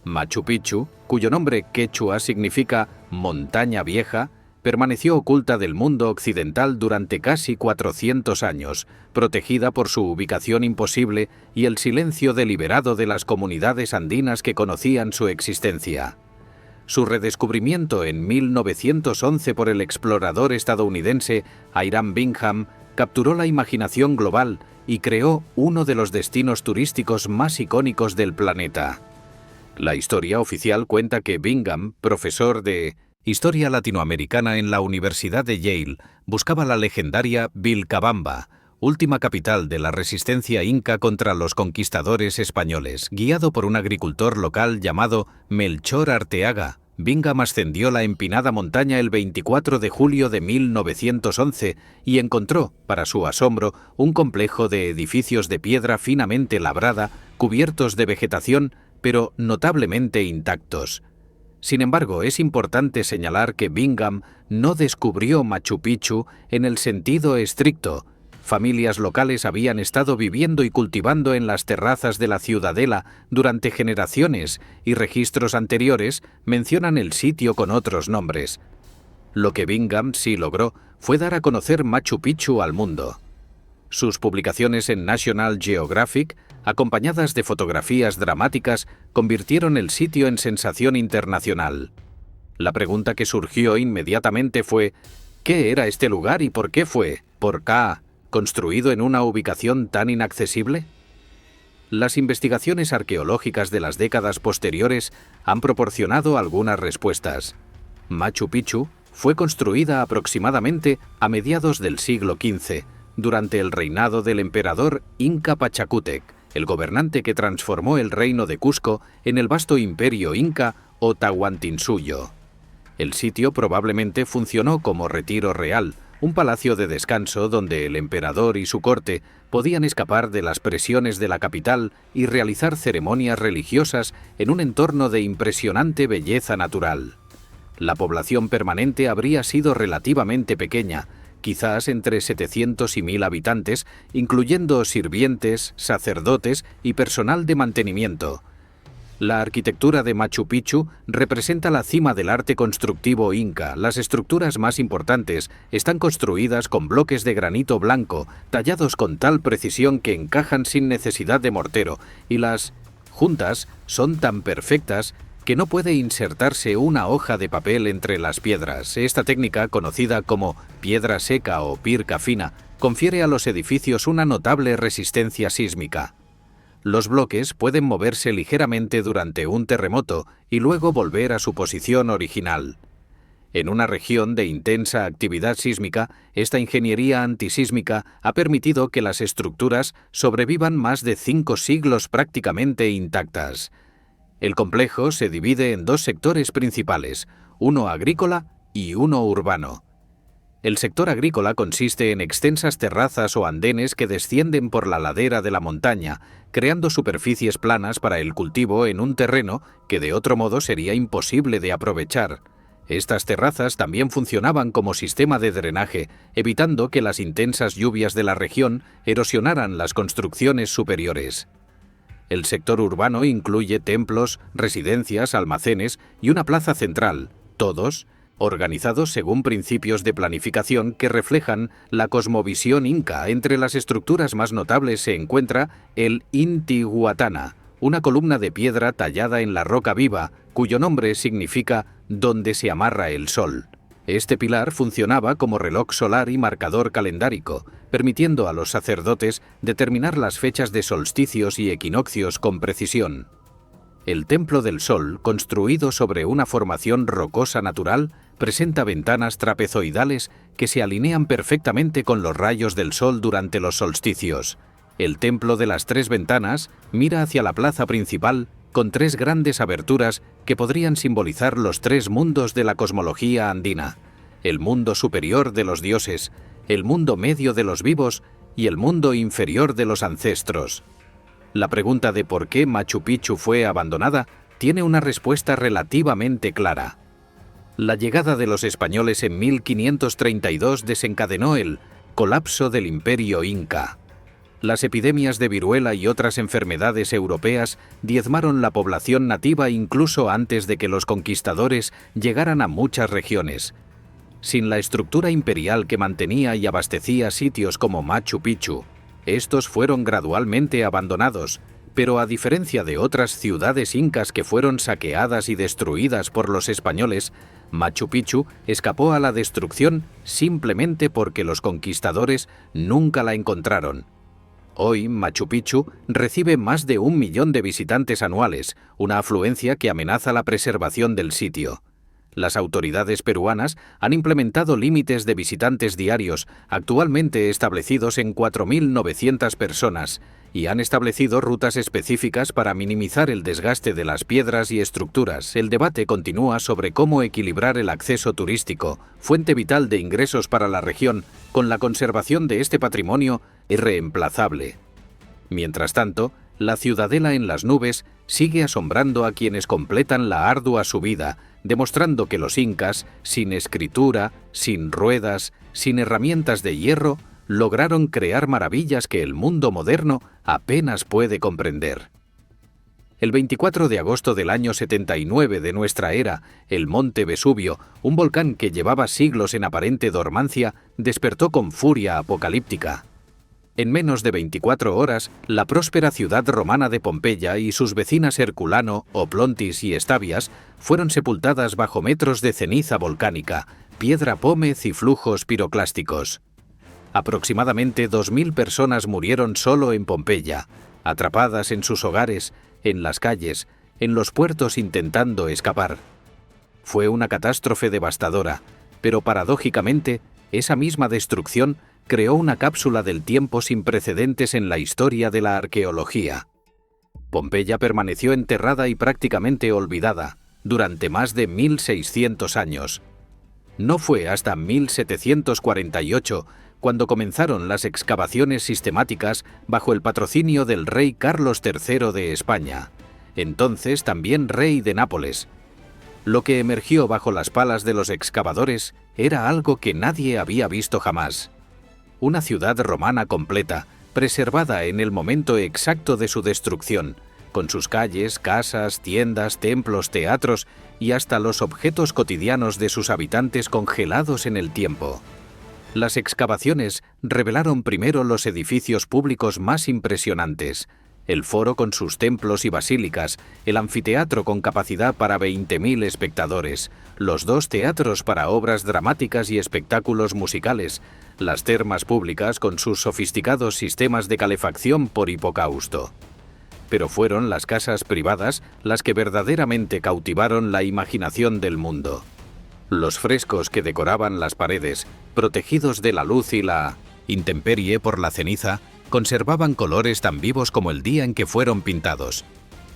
Machu Picchu, cuyo nombre quechua significa montaña vieja, permaneció oculta del mundo occidental durante casi 400 años, protegida por su ubicación imposible y el silencio deliberado de las comunidades andinas que conocían su existencia. Su redescubrimiento en 1911 por el explorador estadounidense Hiram Bingham capturó la imaginación global y creó uno de los destinos turísticos más icónicos del planeta. La historia oficial cuenta que Bingham, profesor de Historia Latinoamericana en la Universidad de Yale, buscaba la legendaria Vilcabamba, última capital de la resistencia inca contra los conquistadores españoles. Guiado por un agricultor local llamado Melchor Arteaga, Bingham ascendió la empinada montaña el 24 de julio de 1911 y encontró, para su asombro, un complejo de edificios de piedra finamente labrada, cubiertos de vegetación, pero notablemente intactos. Sin embargo, es importante señalar que Bingham no descubrió Machu Picchu en el sentido estricto. Familias locales habían estado viviendo y cultivando en las terrazas de la ciudadela durante generaciones y registros anteriores mencionan el sitio con otros nombres. Lo que Bingham sí logró fue dar a conocer Machu Picchu al mundo. Sus publicaciones en National Geographic, acompañadas de fotografías dramáticas, convirtieron el sitio en sensación internacional. La pregunta que surgió inmediatamente fue: ¿qué era este lugar y por qué fue, por K, construido en una ubicación tan inaccesible? Las investigaciones arqueológicas de las décadas posteriores han proporcionado algunas respuestas. Machu Picchu fue construida aproximadamente a mediados del siglo XV, durante el reinado del emperador Inca Pachacútec, el gobernante que transformó el reino de Cusco en el vasto imperio inca o Tahuantinsuyo. El sitio probablemente funcionó como retiro real, un palacio de descanso donde el emperador y su corte podían escapar de las presiones de la capital y realizar ceremonias religiosas en un entorno de impresionante belleza natural. La población permanente habría sido relativamente pequeña, quizás entre 700 y 1000 habitantes, incluyendo sirvientes, sacerdotes y personal de mantenimiento. La arquitectura de Machu Picchu representa la cima del arte constructivo inca. Las estructuras más importantes están construidas con bloques de granito blanco, tallados con tal precisión que encajan sin necesidad de mortero, y las juntas son tan perfectas que no puede insertarse una hoja de papel entre las piedras. Esta técnica, conocida como piedra seca o pirca fina, confiere a los edificios una notable resistencia sísmica. Los bloques pueden moverse ligeramente durante un terremoto y luego volver a su posición original. En una región de intensa actividad sísmica, esta ingeniería antisísmica ha permitido que las estructuras sobrevivan más de 5 siglos prácticamente intactas. El complejo se divide en 2 sectores principales, uno agrícola y uno urbano. El sector agrícola consiste en extensas terrazas o andenes que descienden por la ladera de la montaña, creando superficies planas para el cultivo en un terreno que de otro modo sería imposible de aprovechar. Estas terrazas también funcionaban como sistema de drenaje, evitando que las intensas lluvias de la región erosionaran las construcciones superiores. El sector urbano incluye templos, residencias, almacenes y una plaza central, todos organizados según principios de planificación que reflejan la cosmovisión inca. Entre las estructuras más notables se encuentra el Intihuatana, una columna de piedra tallada en la roca viva, cuyo nombre significa «donde se amarra el sol». Este pilar funcionaba como reloj solar y marcador calendárico, permitiendo a los sacerdotes determinar las fechas de solsticios y equinoccios con precisión. El Templo del Sol, construido sobre una formación rocosa natural, presenta ventanas trapezoidales que se alinean perfectamente con los rayos del sol durante los solsticios. El Templo de las 3 ventanas mira hacia la plaza principal con 3 grandes aberturas que podrían simbolizar los 3 mundos de la cosmología andina: el mundo superior de los dioses, el mundo medio de los vivos y el mundo inferior de los ancestros. La pregunta de por qué Machu Picchu fue abandonada tiene una respuesta relativamente clara. La llegada de los españoles en 1532 desencadenó el colapso del Imperio Inca. Las epidemias de viruela y otras enfermedades europeas diezmaron la población nativa incluso antes de que los conquistadores llegaran a muchas regiones. Sin la estructura imperial que mantenía y abastecía sitios como Machu Picchu, estos fueron gradualmente abandonados, pero a diferencia de otras ciudades incas que fueron saqueadas y destruidas por los españoles, Machu Picchu escapó a la destrucción simplemente porque los conquistadores nunca la encontraron. Hoy, Machu Picchu recibe más de 1 millón de visitantes anuales, una afluencia que amenaza la preservación del sitio. Las autoridades peruanas han implementado límites de visitantes diarios, actualmente establecidos en 4.900 personas, y han establecido rutas específicas para minimizar el desgaste de las piedras y estructuras. El debate continúa sobre cómo equilibrar el acceso turístico, fuente vital de ingresos para la región, con la conservación de este patrimonio irreemplazable. Mientras tanto, la ciudadela en las nubes sigue asombrando a quienes completan la ardua subida, demostrando que los incas, sin escritura, sin ruedas, sin herramientas de hierro, lograron crear maravillas que el mundo moderno apenas puede comprender. El 24 de agosto del año 79 de nuestra era, el monte Vesubio, un volcán que llevaba siglos en aparente dormancia, despertó con furia apocalíptica. En menos de 24 horas, la próspera ciudad romana de Pompeya y sus vecinas Herculano, Oplontis y Estabias fueron sepultadas bajo metros de ceniza volcánica, piedra pómez y flujos piroclásticos. Aproximadamente 2.000 personas murieron solo en Pompeya, atrapadas en sus hogares, en las calles, en los puertos intentando escapar. Fue una catástrofe devastadora, pero paradójicamente, esa misma destrucción creó una cápsula del tiempo sin precedentes en la historia de la arqueología. Pompeya permaneció enterrada y prácticamente olvidada durante más de 1.600 años. No fue hasta 1748 cuando comenzaron las excavaciones sistemáticas bajo el patrocinio del rey Carlos III de España, entonces también rey de Nápoles. Lo que emergió bajo las palas de los excavadores era algo que nadie había visto jamás. Una ciudad romana completa, preservada en el momento exacto de su destrucción, con sus calles, casas, tiendas, templos, teatros y hasta los objetos cotidianos de sus habitantes congelados en el tiempo. Las excavaciones revelaron primero los edificios públicos más impresionantes, el foro con sus templos y basílicas, el anfiteatro con capacidad para 20.000 espectadores, los 2 teatros para obras dramáticas y espectáculos musicales, las termas públicas con sus sofisticados sistemas de calefacción por hipocausto. Pero fueron las casas privadas las que verdaderamente cautivaron la imaginación del mundo. Los frescos que decoraban las paredes, protegidos de la luz y la intemperie por la ceniza, conservaban colores tan vivos como el día en que fueron pintados.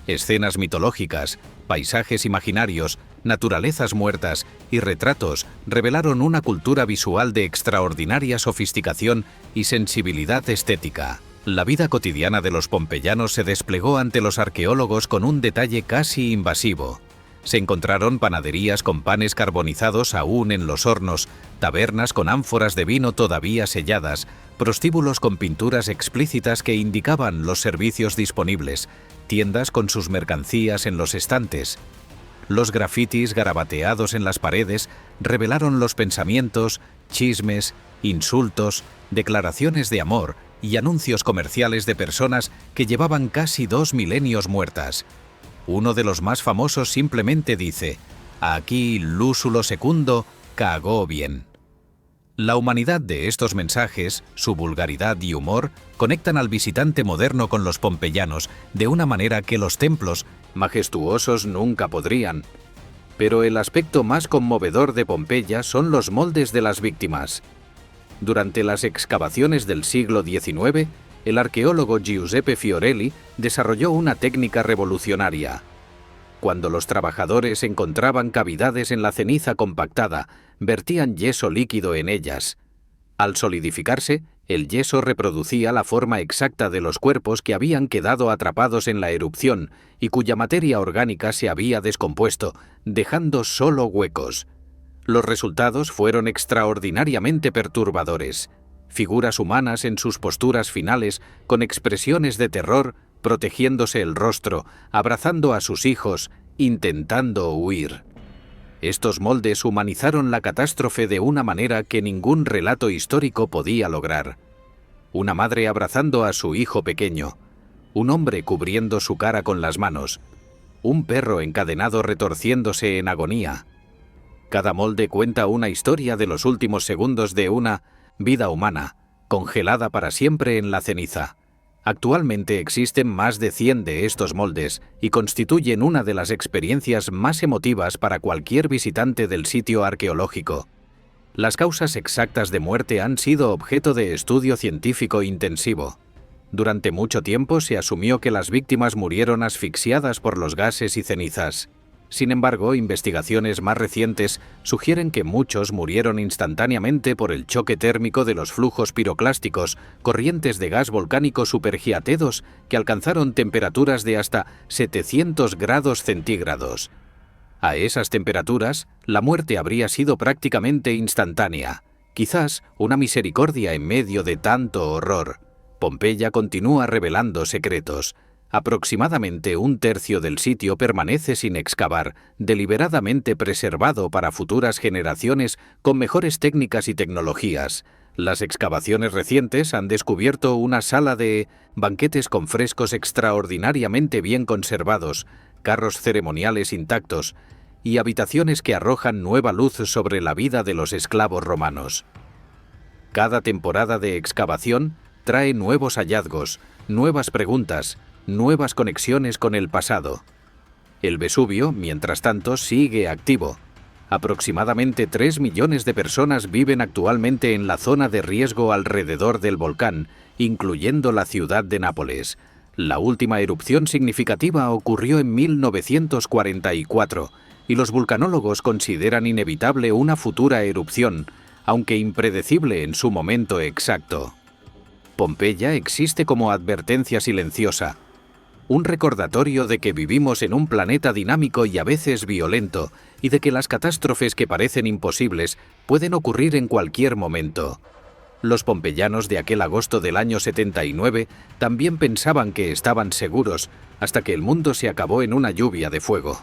Escenas mitológicas, paisajes imaginarios, naturalezas muertas y retratos revelaron una cultura visual de extraordinaria sofisticación y sensibilidad estética. La vida cotidiana de los pompeyanos se desplegó ante los arqueólogos con un detalle casi invasivo. Se encontraron panaderías con panes carbonizados aún en los hornos, tabernas con ánforas de vino todavía selladas, prostíbulos con pinturas explícitas que indicaban los servicios disponibles, tiendas con sus mercancías en los estantes. Los grafitis garabateados en las paredes revelaron los pensamientos, chismes, insultos, declaraciones de amor y anuncios comerciales de personas que llevaban casi 2 milenios muertas. Uno de los más famosos simplemente dice: «Aquí Lúsulo II cagó bien». La humanidad de estos mensajes, su vulgaridad y humor, conectan al visitante moderno con los pompeyanos de una manera que los templos majestuosos nunca podrían. Pero el aspecto más conmovedor de Pompeya son los moldes de las víctimas. Durante las excavaciones del siglo XIX, el arqueólogo Giuseppe Fiorelli desarrolló una técnica revolucionaria. Cuando los trabajadores encontraban cavidades en la ceniza compactada, vertían yeso líquido en ellas. Al solidificarse, el yeso reproducía la forma exacta de los cuerpos que habían quedado atrapados en la erupción y cuya materia orgánica se había descompuesto, dejando solo huecos. Los resultados fueron extraordinariamente perturbadores. Figuras humanas en sus posturas finales, con expresiones de terror, protegiéndose el rostro, abrazando a sus hijos, intentando huir. Estos moldes humanizaron la catástrofe de una manera que ningún relato histórico podía lograr. Una madre abrazando a su hijo pequeño, un hombre cubriendo su cara con las manos, un perro encadenado retorciéndose en agonía. Cada molde cuenta una historia de los últimos segundos de una vida humana, congelada para siempre en la ceniza. Actualmente existen más de 100 de estos moldes y constituyen una de las experiencias más emotivas para cualquier visitante del sitio arqueológico. Las causas exactas de muerte han sido objeto de estudio científico intensivo. Durante mucho tiempo se asumió que las víctimas murieron asfixiadas por los gases y cenizas. Sin embargo, investigaciones más recientes sugieren que muchos murieron instantáneamente por el choque térmico de los flujos piroclásticos, corrientes de gas volcánico supergiatedos que alcanzaron temperaturas de hasta 700 grados centígrados. A esas temperaturas, la muerte habría sido prácticamente instantánea. Quizás una misericordia en medio de tanto horror. Pompeya continúa revelando secretos. Aproximadamente un tercio del sitio permanece sin excavar, deliberadamente preservado para futuras generaciones con mejores técnicas y tecnologías. Las excavaciones recientes han descubierto una sala de banquetes con frescos extraordinariamente bien conservados, carros ceremoniales intactos y habitaciones que arrojan nueva luz sobre la vida de los esclavos romanos. Cada temporada de excavación trae nuevos hallazgos, nuevas preguntas, nuevas conexiones con el pasado. El Vesubio, mientras tanto, sigue activo. Aproximadamente 3 millones de personas viven actualmente en la zona de riesgo alrededor del volcán, incluyendo la ciudad de Nápoles. La última erupción significativa ocurrió en 1944, y los vulcanólogos consideran inevitable una futura erupción, aunque impredecible en su momento exacto. Pompeya existe como advertencia silenciosa, un recordatorio de que vivimos en un planeta dinámico y a veces violento, y de que las catástrofes que parecen imposibles pueden ocurrir en cualquier momento. Los pompeyanos de aquel agosto del año 79 también pensaban que estaban seguros, hasta que el mundo se acabó en una lluvia de fuego.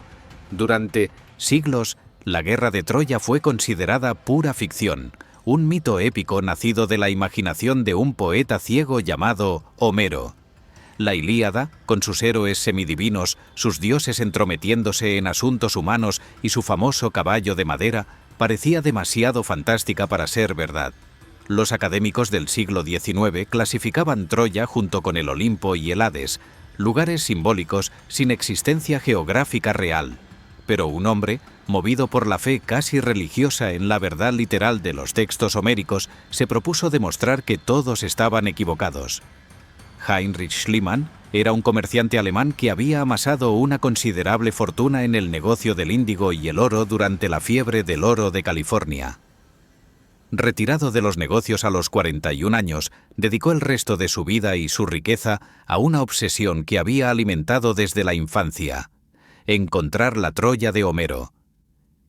Durante siglos, la guerra de Troya fue considerada pura ficción, un mito épico nacido de la imaginación de un poeta ciego llamado Homero. La Ilíada, con sus héroes semidivinos, sus dioses entrometiéndose en asuntos humanos y su famoso caballo de madera, parecía demasiado fantástica para ser verdad. Los académicos del siglo XIX clasificaban Troya junto con el Olimpo y el Hades, lugares simbólicos sin existencia geográfica real. Pero un hombre, movido por la fe casi religiosa en la verdad literal de los textos homéricos, se propuso demostrar que todos estaban equivocados. Heinrich Schliemann era un comerciante alemán que había amasado una considerable fortuna en el negocio del índigo y el oro durante la fiebre del oro de California. Retirado de los negocios a los 41 años, dedicó el resto de su vida y su riqueza a una obsesión que había alimentado desde la infancia: encontrar la Troya de Homero.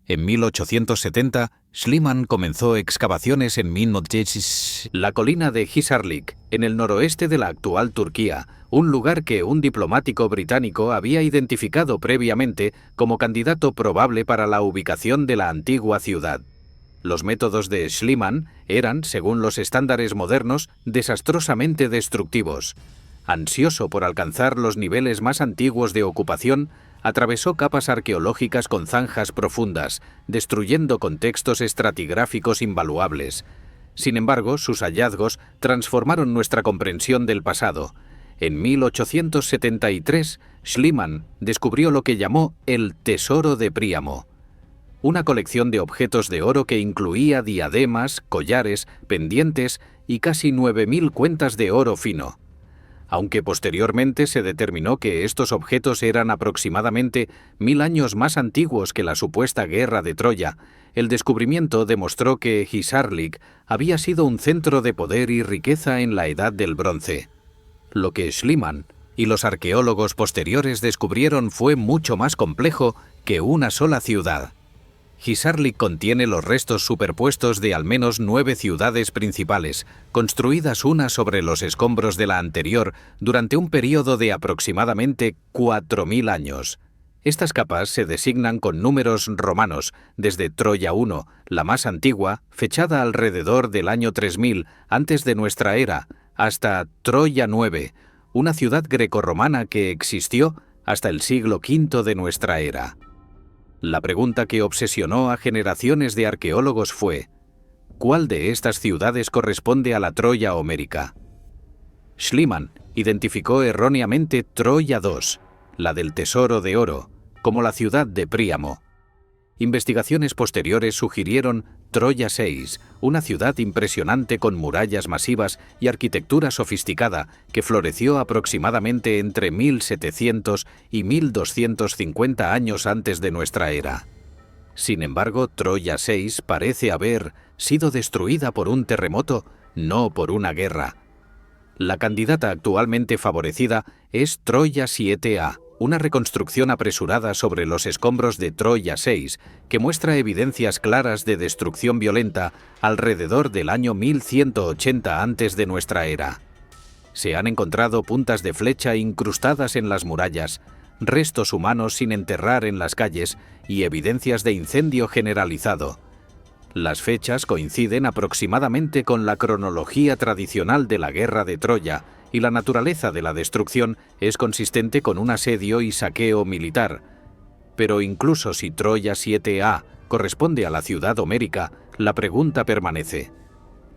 En 1870, Schliemann comenzó excavaciones en Minnojesis, la colina de Hisarlik, en el noroeste de la actual Turquía, un lugar que un diplomático británico había identificado previamente como candidato probable para la ubicación de la antigua ciudad. Los métodos de Schliemann eran, según los estándares modernos, desastrosamente destructivos. Ansioso por alcanzar los niveles más antiguos de ocupación, atravesó capas arqueológicas con zanjas profundas, destruyendo contextos estratigráficos invaluables. Sin embargo, sus hallazgos transformaron nuestra comprensión del pasado. En 1873, Schliemann descubrió lo que llamó el Tesoro de Príamo, una colección de objetos de oro que incluía diademas, collares, pendientes y casi 9.000 cuentas de oro fino. Aunque posteriormente se determinó que estos objetos eran aproximadamente 1000 años más antiguos que la supuesta guerra de Troya, el descubrimiento demostró que Hisarlik había sido un centro de poder y riqueza en la Edad del Bronce. Lo que Schliemann y los arqueólogos posteriores descubrieron fue mucho más complejo que una sola ciudad. Hisarlik contiene los restos superpuestos de al menos 9 ciudades principales, construidas una sobre los escombros de la anterior durante un período de aproximadamente 4000 años. Estas capas se designan con números romanos, desde Troya I, la más antigua, fechada alrededor del año 3000 antes de nuestra era, hasta Troya IX, una ciudad grecorromana que existió hasta el siglo V de nuestra era. La pregunta que obsesionó a generaciones de arqueólogos fue: ¿cuál de estas ciudades corresponde a la Troya homérica? Schliemann identificó erróneamente Troya II, la del tesoro de oro, como la ciudad de Príamo. Investigaciones posteriores sugirieron Troya VI, una ciudad impresionante con murallas masivas y arquitectura sofisticada que floreció aproximadamente entre 1700 y 1250 años antes de nuestra era. Sin embargo, Troya VI parece haber sido destruida por un terremoto, no por una guerra. La candidata actualmente favorecida es Troya VIIa, una reconstrucción apresurada sobre los escombros de Troya 6, que muestra evidencias claras de destrucción violenta alrededor del año 1180 antes de nuestra era. Se han encontrado puntas de flecha incrustadas en las murallas, restos humanos sin enterrar en las calles y evidencias de incendio generalizado. Las fechas coinciden aproximadamente con la cronología tradicional de la guerra de Troya, y la naturaleza de la destrucción es consistente con un asedio y saqueo militar. Pero incluso si Troya 7A corresponde a la ciudad homérica, la pregunta permanece: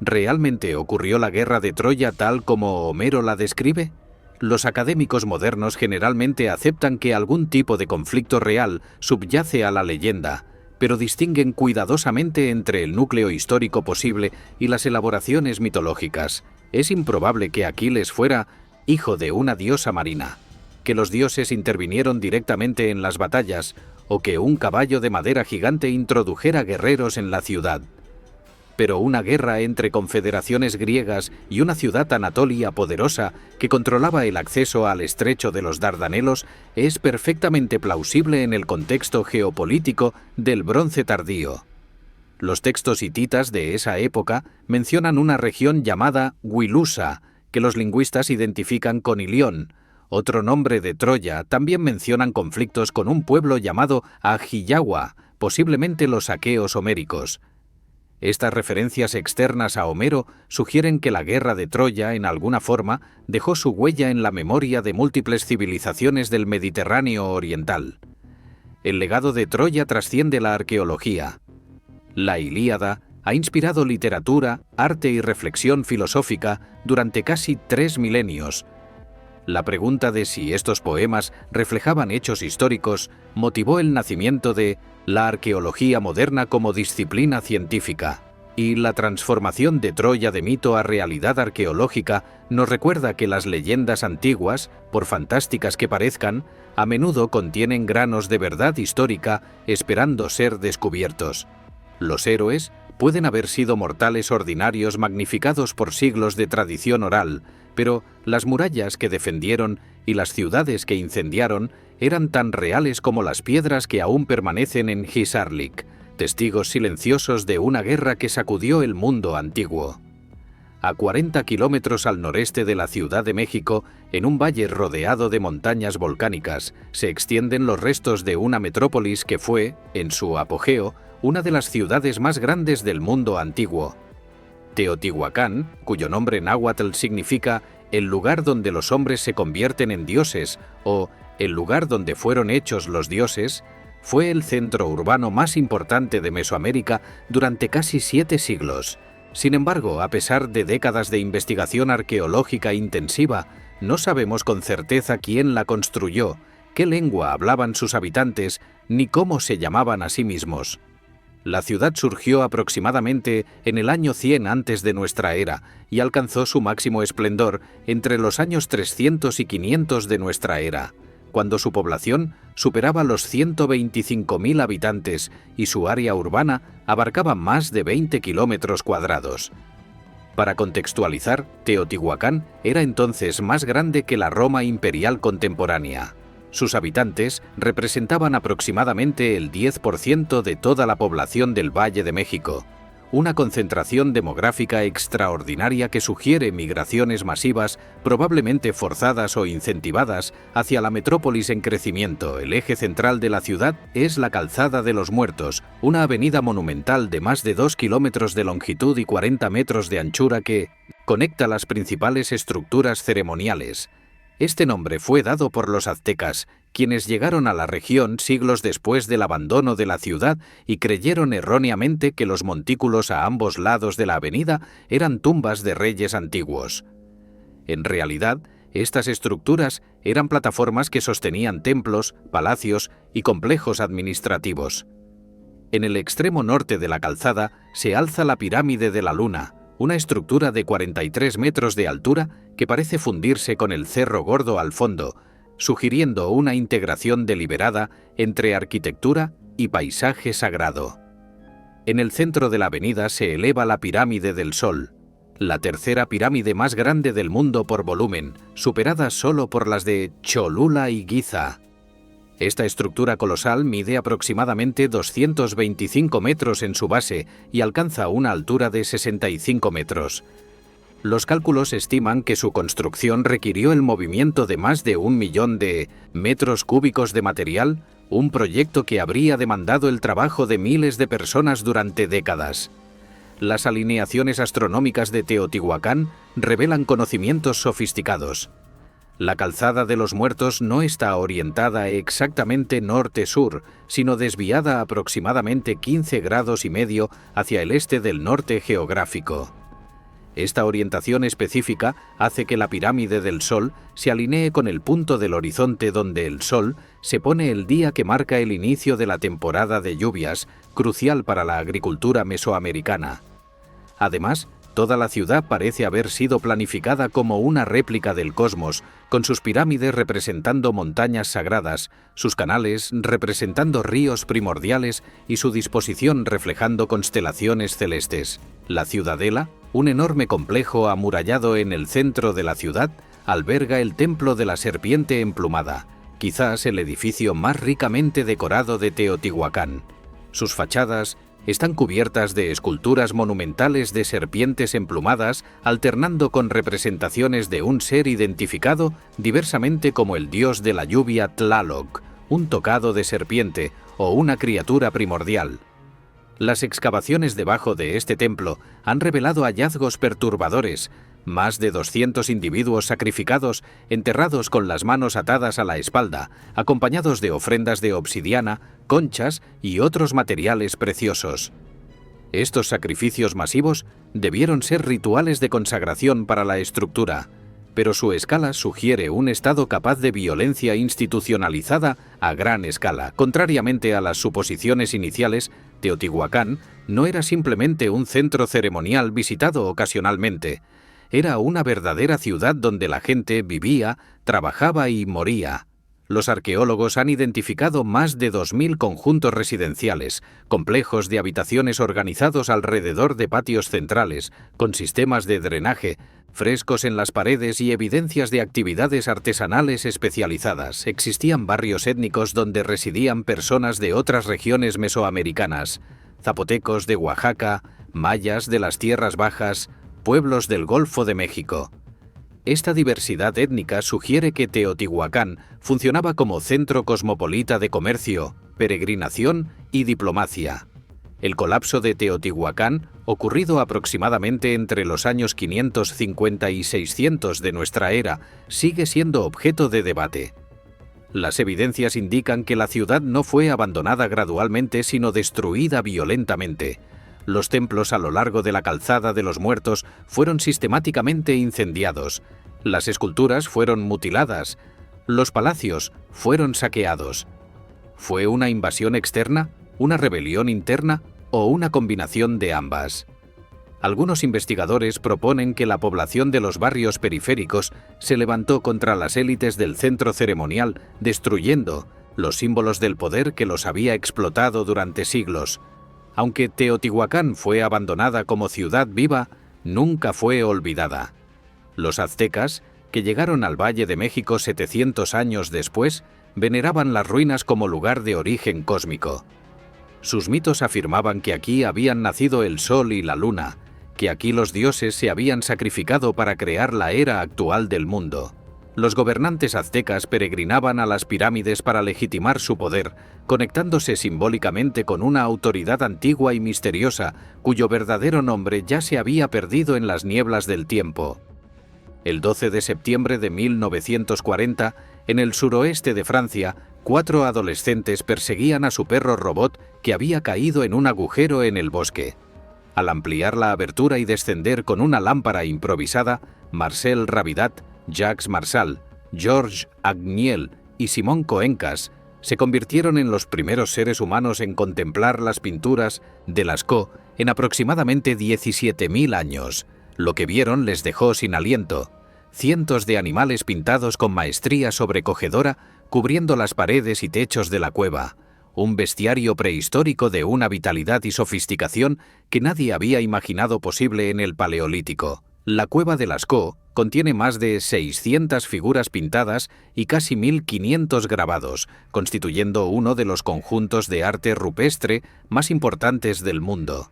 ¿realmente ocurrió la guerra de Troya tal como Homero la describe? Los académicos modernos generalmente aceptan que algún tipo de conflicto real subyace a la leyenda, pero distinguen cuidadosamente entre el núcleo histórico posible y las elaboraciones mitológicas. Es improbable que Aquiles fuera hijo de una diosa marina, que los dioses intervinieron directamente en las batallas, o que un caballo de madera gigante introdujera guerreros en la ciudad. Pero una guerra entre confederaciones griegas y una ciudad anatolia poderosa que controlaba el acceso al estrecho de los Dardanelos es perfectamente plausible en el contexto geopolítico del Bronce tardío. Los textos hititas de esa época mencionan una región llamada Wilusa, que los lingüistas identifican con Ilión. Otro nombre de Troya. También mencionan conflictos con un pueblo llamado Ajiyawa, posiblemente los aqueos homéricos. Estas referencias externas a Homero sugieren que la guerra de Troya, en alguna forma, dejó su huella en la memoria de múltiples civilizaciones del Mediterráneo oriental. El legado de Troya trasciende la arqueología. La Ilíada ha inspirado literatura, arte y reflexión filosófica durante casi 3 milenios. La pregunta de si estos poemas reflejaban hechos históricos motivó el nacimiento de la arqueología moderna como disciplina científica, y la transformación de Troya de mito a realidad arqueológica nos recuerda que las leyendas antiguas, por fantásticas que parezcan, a menudo contienen granos de verdad histórica esperando ser descubiertos. Los héroes pueden haber sido mortales ordinarios magnificados por siglos de tradición oral, pero las murallas que defendieron y las ciudades que incendiaron eran tan reales como las piedras que aún permanecen en Hisarlik, testigos silenciosos de una guerra que sacudió el mundo antiguo. A 40 kilómetros al noreste de la Ciudad de México, en un valle rodeado de montañas volcánicas, se extienden los restos de una metrópolis que fue, en su apogeo, una de las ciudades más grandes del mundo antiguo. Teotihuacán, cuyo nombre náhuatl significa el lugar donde los hombres se convierten en dioses o el lugar donde fueron hechos los dioses, fue el centro urbano más importante de Mesoamérica durante casi 7 siglos. Sin embargo, a pesar de décadas de investigación arqueológica intensiva, no sabemos con certeza quién la construyó, qué lengua hablaban sus habitantes, ni cómo se llamaban a sí mismos. La ciudad surgió aproximadamente en el año 100 antes de nuestra era y alcanzó su máximo esplendor entre los años 300 y 500 de nuestra era, cuando su población superaba los 125.000 habitantes y su área urbana abarcaba más de 20 kilómetros cuadrados. Para contextualizar, Teotihuacán era entonces más grande que la Roma imperial contemporánea. Sus habitantes representaban aproximadamente el 10% de toda la población del Valle de México, una concentración demográfica extraordinaria que sugiere migraciones masivas, probablemente forzadas o incentivadas, hacia la metrópolis en crecimiento. El eje central de la ciudad es la Calzada de los Muertos, una avenida monumental de más de 2 kilómetros de longitud y 40 metros de anchura que conecta las principales estructuras ceremoniales. Este nombre fue dado por los aztecas, quienes llegaron a la región siglos después del abandono de la ciudad y creyeron erróneamente que los montículos a ambos lados de la avenida eran tumbas de reyes antiguos. En realidad, estas estructuras eran plataformas que sostenían templos, palacios y complejos administrativos. En el extremo norte de la calzada se alza la pirámide de la Luna, una estructura de 43 metros de altura que parece fundirse con el Cerro Gordo al fondo, sugiriendo una integración deliberada entre arquitectura y paisaje sagrado. En el centro de la avenida se eleva la Pirámide del Sol, la tercera pirámide más grande del mundo por volumen, superada solo por las de Cholula y Giza. Esta estructura colosal mide aproximadamente 225 metros en su base y alcanza una altura de 65 metros. Los cálculos estiman que su construcción requirió el movimiento de más de 1 millón de metros cúbicos de material, un proyecto que habría demandado el trabajo de miles de personas durante décadas. Las alineaciones astronómicas de Teotihuacán revelan conocimientos sofisticados. La calzada de los muertos no está orientada exactamente norte-sur, sino desviada aproximadamente 15 grados y medio hacia el este del norte geográfico. Esta orientación específica hace que la pirámide del Sol se alinee con el punto del horizonte donde el Sol se pone el día que marca el inicio de la temporada de lluvias, crucial para la agricultura mesoamericana. Además, toda la ciudad parece haber sido planificada como una réplica del cosmos, con sus pirámides representando montañas sagradas, sus canales representando ríos primordiales y su disposición reflejando constelaciones celestes. La ciudadela, un enorme complejo amurallado en el centro de la ciudad, alberga el Templo de la Serpiente Emplumada, quizás el edificio más ricamente decorado de Teotihuacán. Sus fachadas están cubiertas de esculturas monumentales de serpientes emplumadas, alternando con representaciones de un ser identificado diversamente como el dios de la lluvia Tlaloc, un tocado de serpiente o una criatura primordial. Las excavaciones debajo de este templo han revelado hallazgos perturbadores, más de 200 individuos sacrificados, enterrados con las manos atadas a la espalda, acompañados de ofrendas de obsidiana, conchas y otros materiales preciosos. Estos sacrificios masivos debieron ser rituales de consagración para la estructura, pero su escala sugiere un estado capaz de violencia institucionalizada a gran escala. Contrariamente a las suposiciones iniciales, Teotihuacán no era simplemente un centro ceremonial visitado ocasionalmente. Era una verdadera ciudad donde la gente vivía, trabajaba y moría. Los arqueólogos han identificado más de 2.000 conjuntos residenciales, complejos de habitaciones organizados alrededor de patios centrales, con sistemas de drenaje, frescos en las paredes y evidencias de actividades artesanales especializadas. Existían barrios étnicos donde residían personas de otras regiones mesoamericanas, zapotecos de Oaxaca, mayas de las tierras bajas, pueblos del Golfo de México. Esta diversidad étnica sugiere que Teotihuacán funcionaba como centro cosmopolita de comercio, peregrinación y diplomacia. El colapso de Teotihuacán, ocurrido aproximadamente entre los años 550 y 600 de nuestra era, sigue siendo objeto de debate. Las evidencias indican que la ciudad no fue abandonada gradualmente, sino destruida violentamente. Los templos a lo largo de la calzada de los muertos fueron sistemáticamente incendiados, las esculturas fueron mutiladas, los palacios fueron saqueados. ¿Fue una invasión externa, una rebelión interna o una combinación de ambas? Algunos investigadores proponen que la población de los barrios periféricos se levantó contra las élites del centro ceremonial, destruyendo los símbolos del poder que los había explotado durante siglos. Aunque Teotihuacán fue abandonada como ciudad viva, nunca fue olvidada. Los aztecas, que llegaron al Valle de México 700 años después, veneraban las ruinas como lugar de origen cósmico. Sus mitos afirmaban que aquí habían nacido el sol y la luna, que aquí los dioses se habían sacrificado para crear la era actual del mundo. Los gobernantes aztecas peregrinaban a las pirámides para legitimar su poder, conectándose simbólicamente con una autoridad antigua y misteriosa, cuyo verdadero nombre ya se había perdido en las nieblas del tiempo. El 12 de septiembre de 1940, en el suroeste de Francia, 4 adolescentes perseguían a su perro robot que había caído en un agujero en el bosque. Al ampliar la abertura y descender con una lámpara improvisada, Marcel Rabidat, Jacques Marsal, Georges Agniel y Simón Coencas se convirtieron en los primeros seres humanos en contemplar las pinturas de Lascaux en aproximadamente 17.000 años. Lo que vieron les dejó sin aliento. Cientos de animales pintados con maestría sobrecogedora cubriendo las paredes y techos de la cueva. Un bestiario prehistórico de una vitalidad y sofisticación que nadie había imaginado posible en el Paleolítico. La cueva de Lascaux, contiene más de 600 figuras pintadas y casi 1.500 grabados, constituyendo uno de los conjuntos de arte rupestre más importantes del mundo.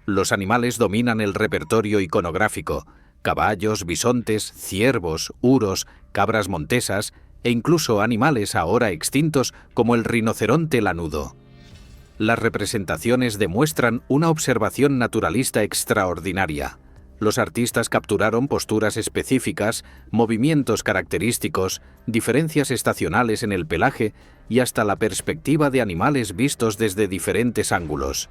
Los animales dominan el repertorio iconográfico: caballos, bisontes, ciervos, huros, cabras montesas e incluso animales ahora extintos como el rinoceronte lanudo. Las representaciones demuestran una observación naturalista extraordinaria. Los artistas capturaron posturas específicas, movimientos característicos, diferencias estacionales en el pelaje y hasta la perspectiva de animales vistos desde diferentes ángulos.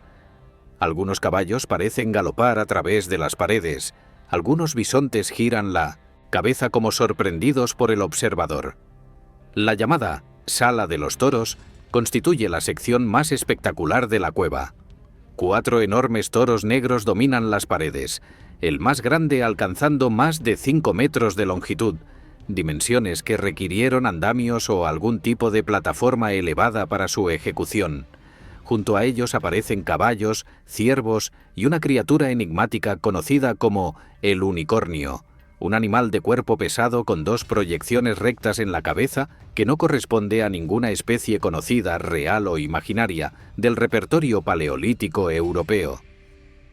Algunos caballos parecen galopar a través de las paredes, algunos bisontes giran la cabeza como sorprendidos por el observador. La llamada Sala de los Toros constituye la sección más espectacular de la cueva. 4 enormes toros negros dominan las paredes, el más grande alcanzando más de 5 metros de longitud, dimensiones que requirieron andamios o algún tipo de plataforma elevada para su ejecución. Junto a ellos aparecen caballos, ciervos y una criatura enigmática conocida como el unicornio, un animal de cuerpo pesado con 2 proyecciones rectas en la cabeza que no corresponde a ninguna especie conocida, real o imaginaria, del repertorio paleolítico europeo.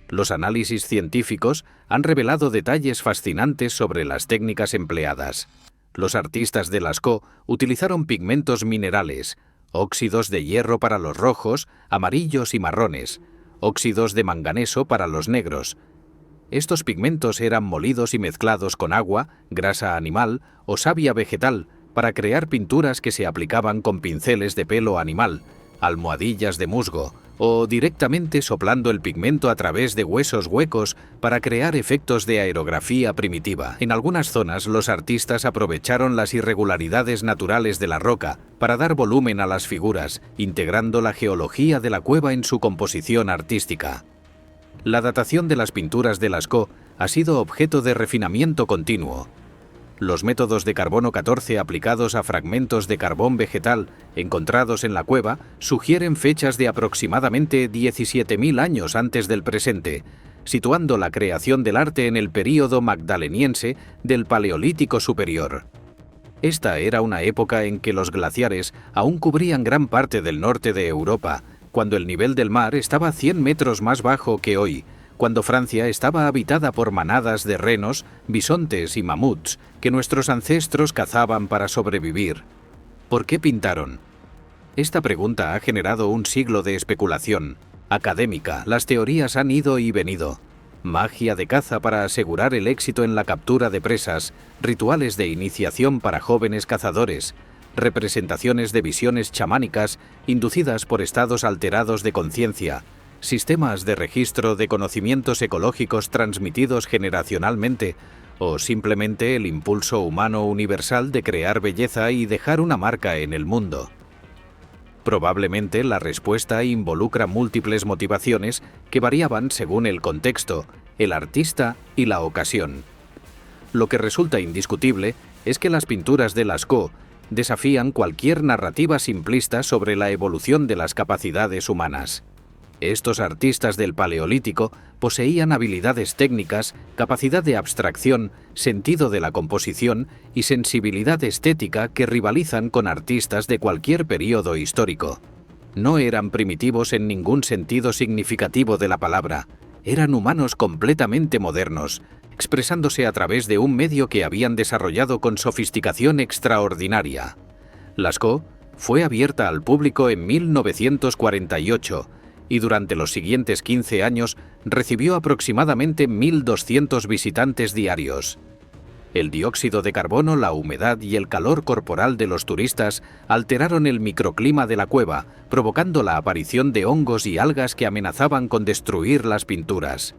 Los análisis científicos han revelado detalles fascinantes sobre las técnicas empleadas. Los artistas de Lascaux utilizaron pigmentos minerales, óxidos de hierro para los rojos, amarillos y marrones, óxidos de manganeso para los negros. Estos pigmentos eran molidos y mezclados con agua, grasa animal o savia vegetal para crear pinturas que se aplicaban con pinceles de pelo animal, almohadillas de musgo o directamente soplando el pigmento a través de huesos huecos para crear efectos de aerografía primitiva. En algunas zonas los artistas aprovecharon las irregularidades naturales de la roca para dar volumen a las figuras, integrando la geología de la cueva en su composición artística. La datación de las pinturas de Lascaux ha sido objeto de refinamiento continuo. Los métodos de carbono 14 aplicados a fragmentos de carbón vegetal encontrados en la cueva sugieren fechas de aproximadamente 17.000 años antes del presente, situando la creación del arte en el período magdaleniense del Paleolítico Superior. Esta era una época en que los glaciares aún cubrían gran parte del norte de Europa, cuando el nivel del mar estaba 100 metros más bajo que hoy, cuando Francia estaba habitada por manadas de renos, bisontes y mamuts que nuestros ancestros cazaban para sobrevivir. ¿Por qué pintaron? Esta pregunta ha generado un siglo de especulación académica. Las teorías han ido y venido. Magia de caza para asegurar el éxito en la captura de presas, rituales de iniciación para jóvenes cazadores, representaciones de visiones chamánicas inducidas por estados alterados de conciencia, sistemas de registro de conocimientos ecológicos transmitidos generacionalmente, o simplemente el impulso humano universal de crear belleza y dejar una marca en el mundo. Probablemente la respuesta involucra múltiples motivaciones que variaban según el contexto, el artista y la ocasión. Lo que resulta indiscutible es que las pinturas de Lascaux desafían cualquier narrativa simplista sobre la evolución de las capacidades humanas. Estos artistas del Paleolítico poseían habilidades técnicas, capacidad de abstracción, sentido de la composición y sensibilidad estética que rivalizan con artistas de cualquier período histórico. No eran primitivos en ningún sentido significativo de la palabra, eran humanos completamente modernos, expresándose a través de un medio que habían desarrollado con sofisticación extraordinaria. Lascaux fue abierta al público en 1948, y durante los siguientes 15 años recibió aproximadamente 1.200 visitantes diarios. El dióxido de carbono, la humedad y el calor corporal de los turistas alteraron el microclima de la cueva, provocando la aparición de hongos y algas que amenazaban con destruir las pinturas.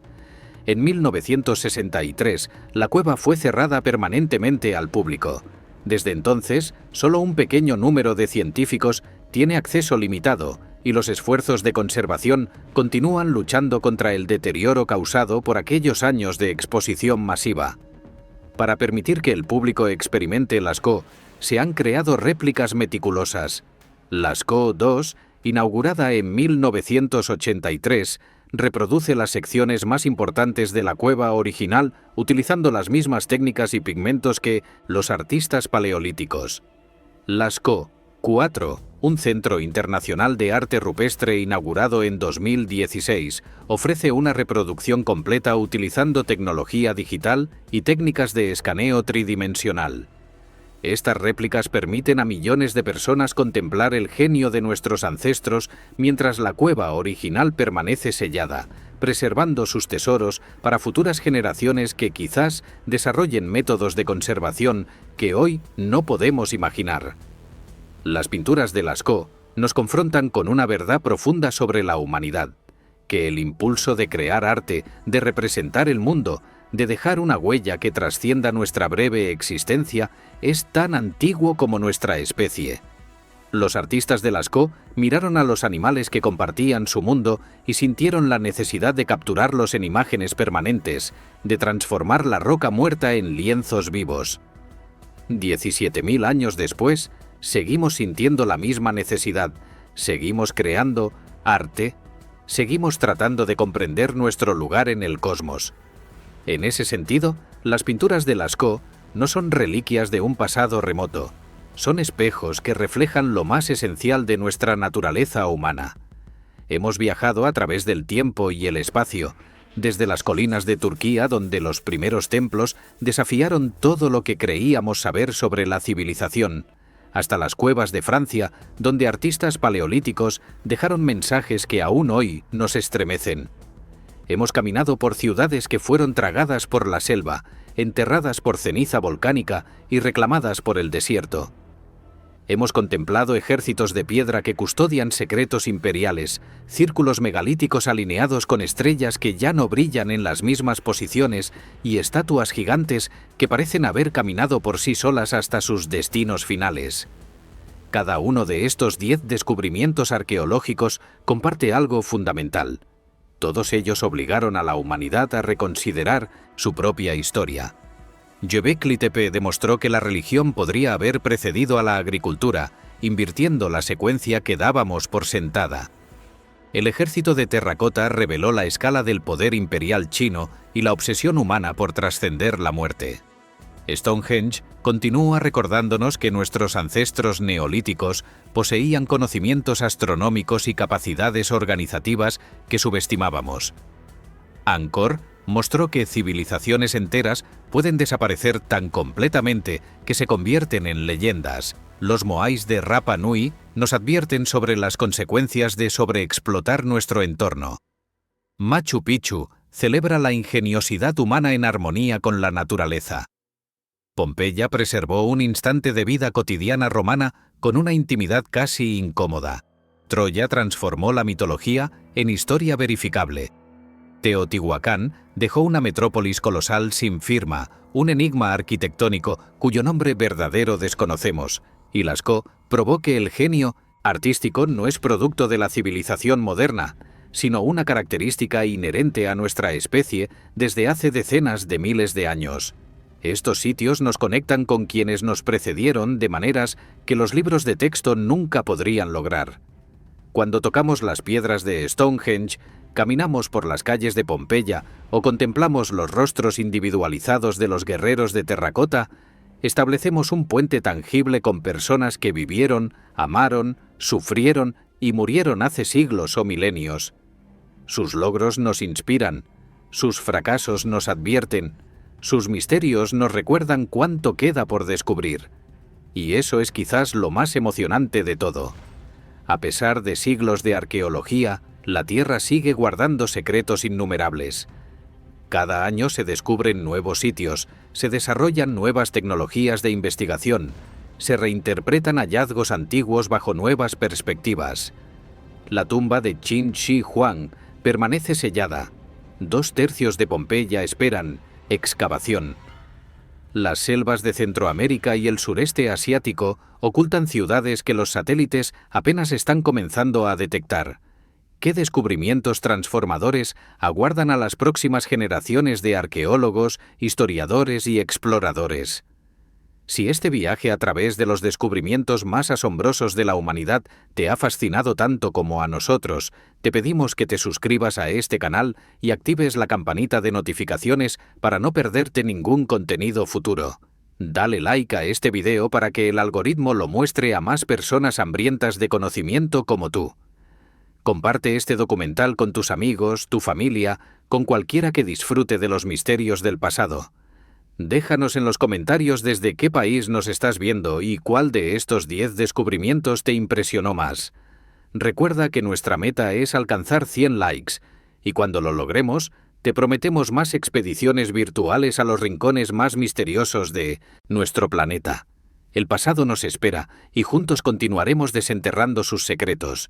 En 1963, la cueva fue cerrada permanentemente al público. Desde entonces, solo un pequeño número de científicos tiene acceso limitado, y los esfuerzos de conservación continúan luchando contra el deterioro causado por aquellos años de exposición masiva. Para permitir que el público experimente Lascaux, se han creado réplicas meticulosas. Lascaux II, inaugurada en 1983, reproduce las secciones más importantes de la cueva original utilizando las mismas técnicas y pigmentos que los artistas paleolíticos. Lascaux 4, un centro internacional de arte rupestre inaugurado en 2016, ofrece una reproducción completa utilizando tecnología digital y técnicas de escaneo tridimensional. Estas réplicas permiten a millones de personas contemplar el genio de nuestros ancestros mientras la cueva original permanece sellada, preservando sus tesoros para futuras generaciones que quizás desarrollen métodos de conservación que hoy no podemos imaginar. Las pinturas de Lascaux nos confrontan con una verdad profunda sobre la humanidad, que el impulso de crear arte, de representar el mundo, de dejar una huella que trascienda nuestra breve existencia, es tan antiguo como nuestra especie. Los artistas de Lascaux miraron a los animales que compartían su mundo y sintieron la necesidad de capturarlos en imágenes permanentes, de transformar la roca muerta en lienzos vivos. 17.000 años después, seguimos sintiendo la misma necesidad, seguimos creando arte, seguimos tratando de comprender nuestro lugar en el cosmos. En ese sentido, las pinturas de Lascaux no son reliquias de un pasado remoto, son espejos que reflejan lo más esencial de nuestra naturaleza humana. Hemos viajado a través del tiempo y el espacio, desde las colinas de Turquía, donde los primeros templos desafiaron todo lo que creíamos saber sobre la civilización, hasta las cuevas de Francia, donde artistas paleolíticos dejaron mensajes que aún hoy nos estremecen. Hemos caminado por ciudades que fueron tragadas por la selva, enterradas por ceniza volcánica y reclamadas por el desierto. Hemos contemplado ejércitos de piedra que custodian secretos imperiales, círculos megalíticos alineados con estrellas que ya no brillan en las mismas posiciones y estatuas gigantes que parecen haber caminado por sí solas hasta sus destinos finales. Cada uno de estos 10 descubrimientos arqueológicos comparte algo fundamental. Todos ellos obligaron a la humanidad a reconsiderar su propia historia. Göbekli Tepe demostró que la religión podría haber precedido a la agricultura, invirtiendo la secuencia que dábamos por sentada. El ejército de terracota reveló la escala del poder imperial chino y la obsesión humana por trascender la muerte. Stonehenge continúa recordándonos que nuestros ancestros neolíticos poseían conocimientos astronómicos y capacidades organizativas que subestimábamos. Angkor mostró que civilizaciones enteras pueden desaparecer tan completamente que se convierten en leyendas. Los moais de Rapa Nui nos advierten sobre las consecuencias de sobreexplotar nuestro entorno. Machu Picchu celebra la ingeniosidad humana en armonía con la naturaleza. Pompeya preservó un instante de vida cotidiana romana con una intimidad casi incómoda. Troya transformó la mitología en historia verificable. Teotihuacán dejó una metrópolis colosal sin firma, un enigma arquitectónico cuyo nombre verdadero desconocemos, y Lascaux probó que el genio artístico no es producto de la civilización moderna, sino una característica inherente a nuestra especie desde hace decenas de miles de años. Estos sitios nos conectan con quienes nos precedieron de maneras que los libros de texto nunca podrían lograr. Cuando tocamos las piedras de Stonehenge, caminamos por las calles de Pompeya o contemplamos los rostros individualizados de los guerreros de terracota, establecemos un puente tangible con personas que vivieron, amaron, sufrieron y murieron hace siglos o milenios. Sus logros nos inspiran, sus fracasos nos advierten, sus misterios nos recuerdan cuánto queda por descubrir. Y eso es quizás lo más emocionante de todo. A pesar de siglos de arqueología, la Tierra sigue guardando secretos innumerables. Cada año se descubren nuevos sitios, se desarrollan nuevas tecnologías de investigación, se reinterpretan hallazgos antiguos bajo nuevas perspectivas. La tumba de Qin Shi Huang permanece sellada. 2/3 de Pompeya esperan excavación. Las selvas de Centroamérica y el sureste asiático ocultan ciudades que los satélites apenas están comenzando a detectar. ¿Qué descubrimientos transformadores aguardan a las próximas generaciones de arqueólogos, historiadores y exploradores? Si este viaje a través de los descubrimientos más asombrosos de la humanidad te ha fascinado tanto como a nosotros, te pedimos que te suscribas a este canal y actives la campanita de notificaciones para no perderte ningún contenido futuro. Dale like a este video para que el algoritmo lo muestre a más personas hambrientas de conocimiento como tú. Comparte este documental con tus amigos, tu familia, con cualquiera que disfrute de los misterios del pasado. Déjanos en los comentarios desde qué país nos estás viendo y cuál de estos 10 descubrimientos te impresionó más. Recuerda que nuestra meta es alcanzar 100 likes, y cuando lo logremos, te prometemos más expediciones virtuales a los rincones más misteriosos de nuestro planeta. El pasado nos espera y juntos continuaremos desenterrando sus secretos.